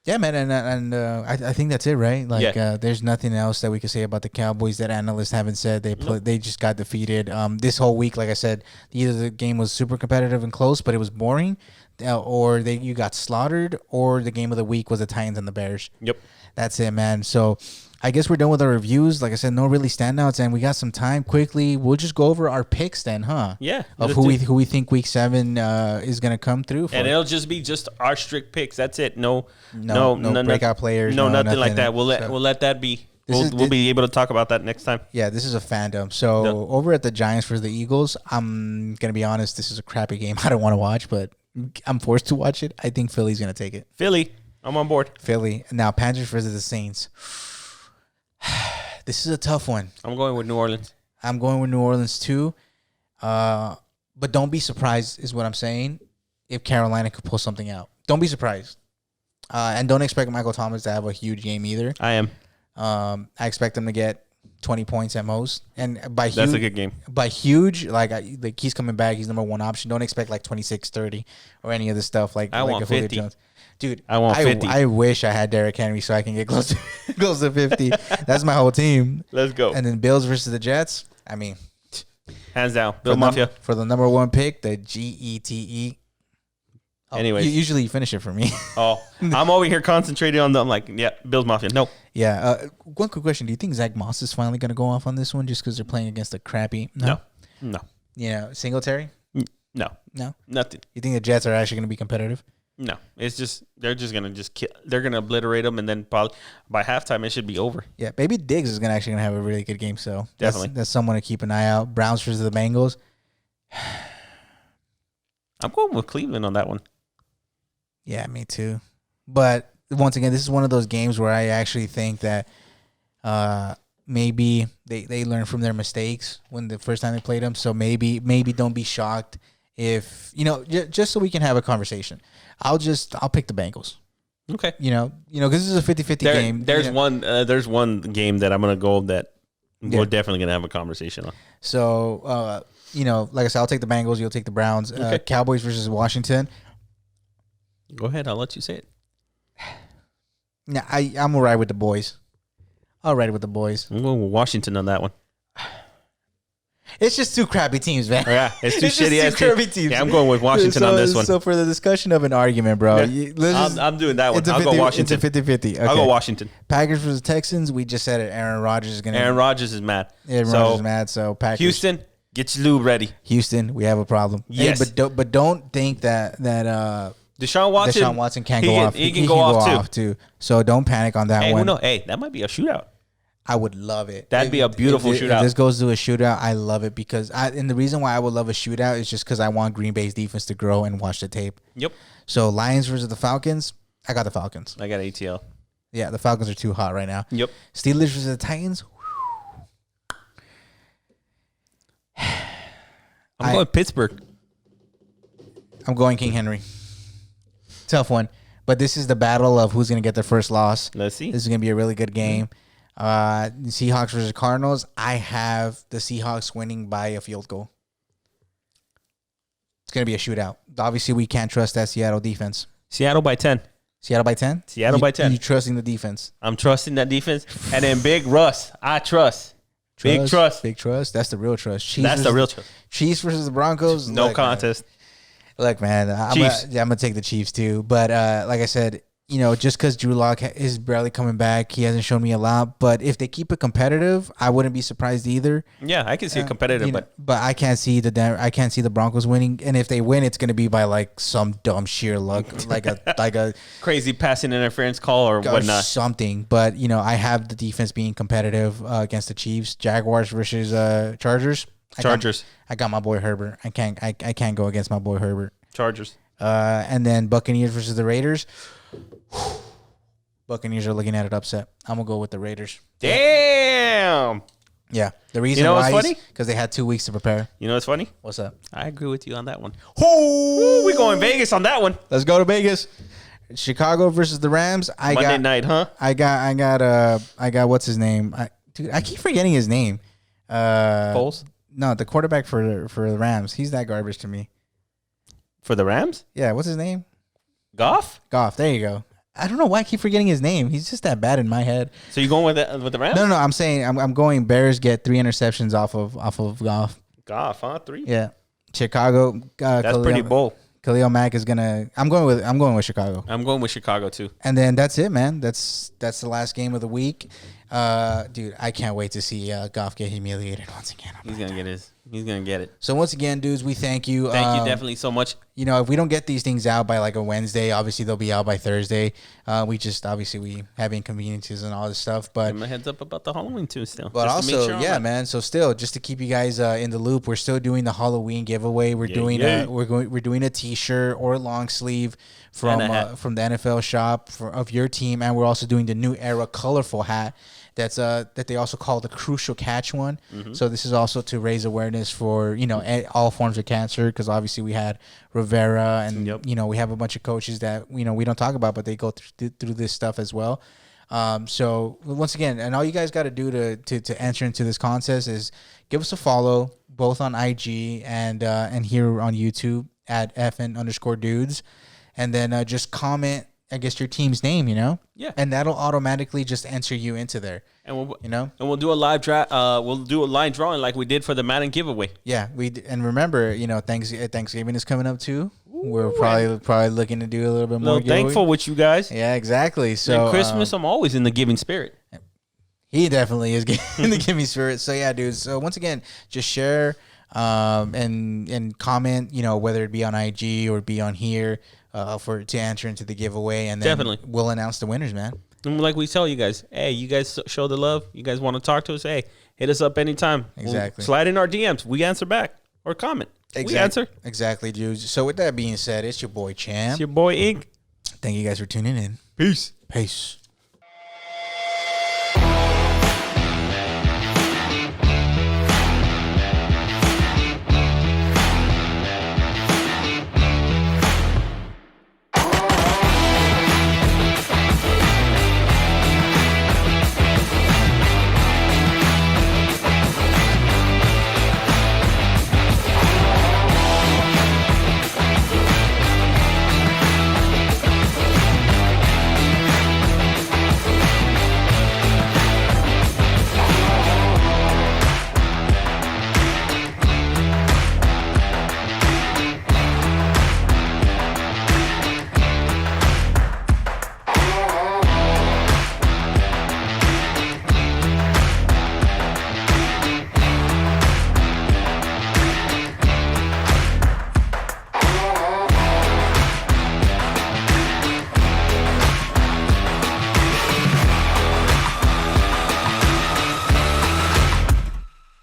Yeah, man, and I think that's it, right? Like, there's nothing else that we can say about the Cowboys that analysts haven't said. They just got defeated. This whole week, like I said, either the game was super competitive and close, but it was boring, or you got slaughtered, or the game of the week was the Titans and the Bears. Yep. That's it, man. So I guess we're done with our reviews. Like I said, no really standouts, and we got some time. Quickly, we'll just go over our picks then, huh? Yeah. Of who we think Week 7 is gonna come through for. And it'll just be just our strict picks. That's it. No breakout players. No, nothing like that. We'll let that be. We'll be able to talk about that next time. Yeah, this is a fandom. So over at the Giants versus the Eagles, I'm gonna be honest. This is a crappy game. I don't want to watch, but I'm forced to watch it. I think Philly's gonna take it. Philly, I'm on board. Philly. Now Panthers versus the Saints. This is a tough one. I'm going with New Orleans. I'm going with New Orleans too. But don't be surprised, is what I'm saying, if Carolina could pull something out. Don't be surprised. And don't expect Michael Thomas to have a huge game either. I am. I expect him to get 20 points at most. And by huge, that's a good game. By huge, like he's coming back. He's number one option. Don't expect like 26, 30 or any of this stuff. I want 50. Jones. Dude, I want 50. I wish I had Derrick Henry so I can get close to 50. That's my whole team. Let's go. And then Bills versus the Jets. I mean, hands down, Bill Mafia for the number one pick, the GETE. Oh, anyways, usually you finish it for me. Oh, I'm over here concentrating on I'm like, yeah, Bills Mafia. Nope. Yeah. One quick question: do you think Zach Moss is finally going to go off on this one just because they're playing against a crappy? No. Singletary. No, nothing. You think the Jets are actually going to be competitive? No, it's just they're just gonna kill. They're gonna obliterate them, and then probably by halftime it should be over. Yeah, maybe Diggs is actually gonna have a really good game. So definitely, that's someone to keep an eye out. Browns versus the Bengals. I'm going with Cleveland on that one. Yeah, me too. But once again, this is one of those games where I actually think that maybe they learn from their mistakes when the first time they played them. So maybe don't be shocked if just so we can have a conversation. I'll pick the Bengals. Okay. Because this is a 50-50 game. There's one game that I'm gonna go that we're definitely gonna have a conversation on. So like I said, I'll take the Bengals. You'll take the Browns. Okay. Cowboys versus Washington. Go ahead. I'll let you say it. Yeah, I'm all right with the boys. All right with the boys. I'm going with Washington on that one. It's just two crappy teams, man. Yeah, it's two It's shitty ass just two crappy teams. Yeah, I'm going with Washington on this one. So for the discussion of an argument, bro, I'm doing that one. I'll go Washington. It's a 50-50. Okay. I'll go Washington. Packers versus Texans. We just said it. Aaron Rodgers is going to. Aaron Rodgers is mad. Aaron Rodgers is mad. So Packers. Houston, get your lube ready. Houston, we have a problem. Yes. Hey, but don't think that Deshaun Watson can't go off. He can go off too. So don't panic on that one. Hey, that might be a shootout. I would love it. That'd be a beautiful shootout. If this goes to a shootout, I love it because and the reason why I would love a shootout is just because I want Green Bay's defense to grow and watch the tape. Yep. So Lions versus the Falcons, I got the Falcons. I got ATL. Yeah, the Falcons are too hot right now. Yep. Steelers versus the Titans. I'm going Pittsburgh. I'm going King Henry. Tough one. But this is the battle of who's going to get their first loss. Let's see. This is going to be a really good game. Seahawks versus Cardinals. I have the Seahawks winning by a field goal. It's going to be a shootout. Obviously, we can't trust that Seattle defense. Seattle by 10. Seattle by 10? Seattle by 10. You trusting the defense? I'm trusting that defense. And then Big Russ. I trust. Big trust. Big trust. That's the real trust. That's the real trust. Chiefs versus the Broncos. No contest. Look, man, I'm going to take the Chiefs too. But like I said, just because Drew Lock is barely coming back, he hasn't shown me a lot. But if they keep it competitive, I wouldn't be surprised either. Yeah, I can see it competitive, but I can't see the Broncos winning. And if they win, it's going to be by like some dumb sheer luck, like a crazy passing interference call or whatnot, something. But I have the defense being competitive against the Chiefs. Jaguars versus Chargers. I got my boy Herbert. I can't go against my boy Herbert. Chargers. And then Buccaneers versus the Raiders. Buccaneers are looking at it upset. I'm going to go with the Raiders. Damn. Yeah. The reason why is because they had 2 weeks to prepare. You know what's funny? What's up? I agree with you on that one. Ooh, we going Vegas on that one. Let's go to Vegas. Chicago versus the Rams. Monday night, huh? I got what's his name? I keep forgetting his name. Foles? No, the quarterback for the Rams. He's that garbage to me. For the Rams? Yeah, what's his name? Goff. There you go. I don't know why I keep forgetting his name. He's just that bad in my head. So you going with the Rams? No. I'm saying I'm going Bears get 3 interceptions off of Goff. Goff, huh? 3. Yeah. Chicago. That's pretty bold. Khalil Mack is gonna. I'm going with Chicago. I'm going with Chicago too. And then that's it, man. That's the last game of the week. Dude, I can't wait to see Goff get humiliated once again. He's gonna get it. So once again, dudes, we thank you. Thank you definitely so much. If we don't get these things out by like a Wednesday, obviously they'll be out by Thursday. We have inconveniences and all this stuff, but give me a heads up about the Halloween too still. But also, yeah, man. So still, just to keep you guys in the loop, we're still doing the Halloween giveaway. We're doing a T-shirt or a long sleeve from the NFL shop of your team, and we're also doing the New Era colorful hat. That they also call the Crucial Catch one. Mm-hmm. So this is also to raise awareness for all forms of cancer, because obviously we had Rivera and we have a bunch of coaches that we don't talk about, but they go through this stuff as well. So once again, and all you guys got to do to enter into this contest is give us a follow both on IG and here on YouTube at @FN_dudes, and then just comment, I guess, your team's name, Yeah. And that'll automatically just enter you into there. And we'll do a live we'll do a line drawing like we did for the Madden giveaway. Yeah, and remember, Thanksgiving is coming up too. We're probably looking to do a little bit more. Thankful with you guys. Yeah, exactly. So and Christmas, I'm always in the giving spirit. He definitely is in the giving spirit. So yeah, dude. So once again, just share and comment, whether it be on IG or be on here to enter into the giveaway, and then definitely we'll announce the winners, man. And like we tell you guys, hey, you guys show the love. You guys want to talk to us? Hey, hit us up anytime. Exactly. We'll slide in our DMs. We answer back or comment. Exactly. We answer. Exactly, dude. So with that being said, it's your boy Champ. It's your boy Ink. Thank you guys for tuning in. Peace. Peace.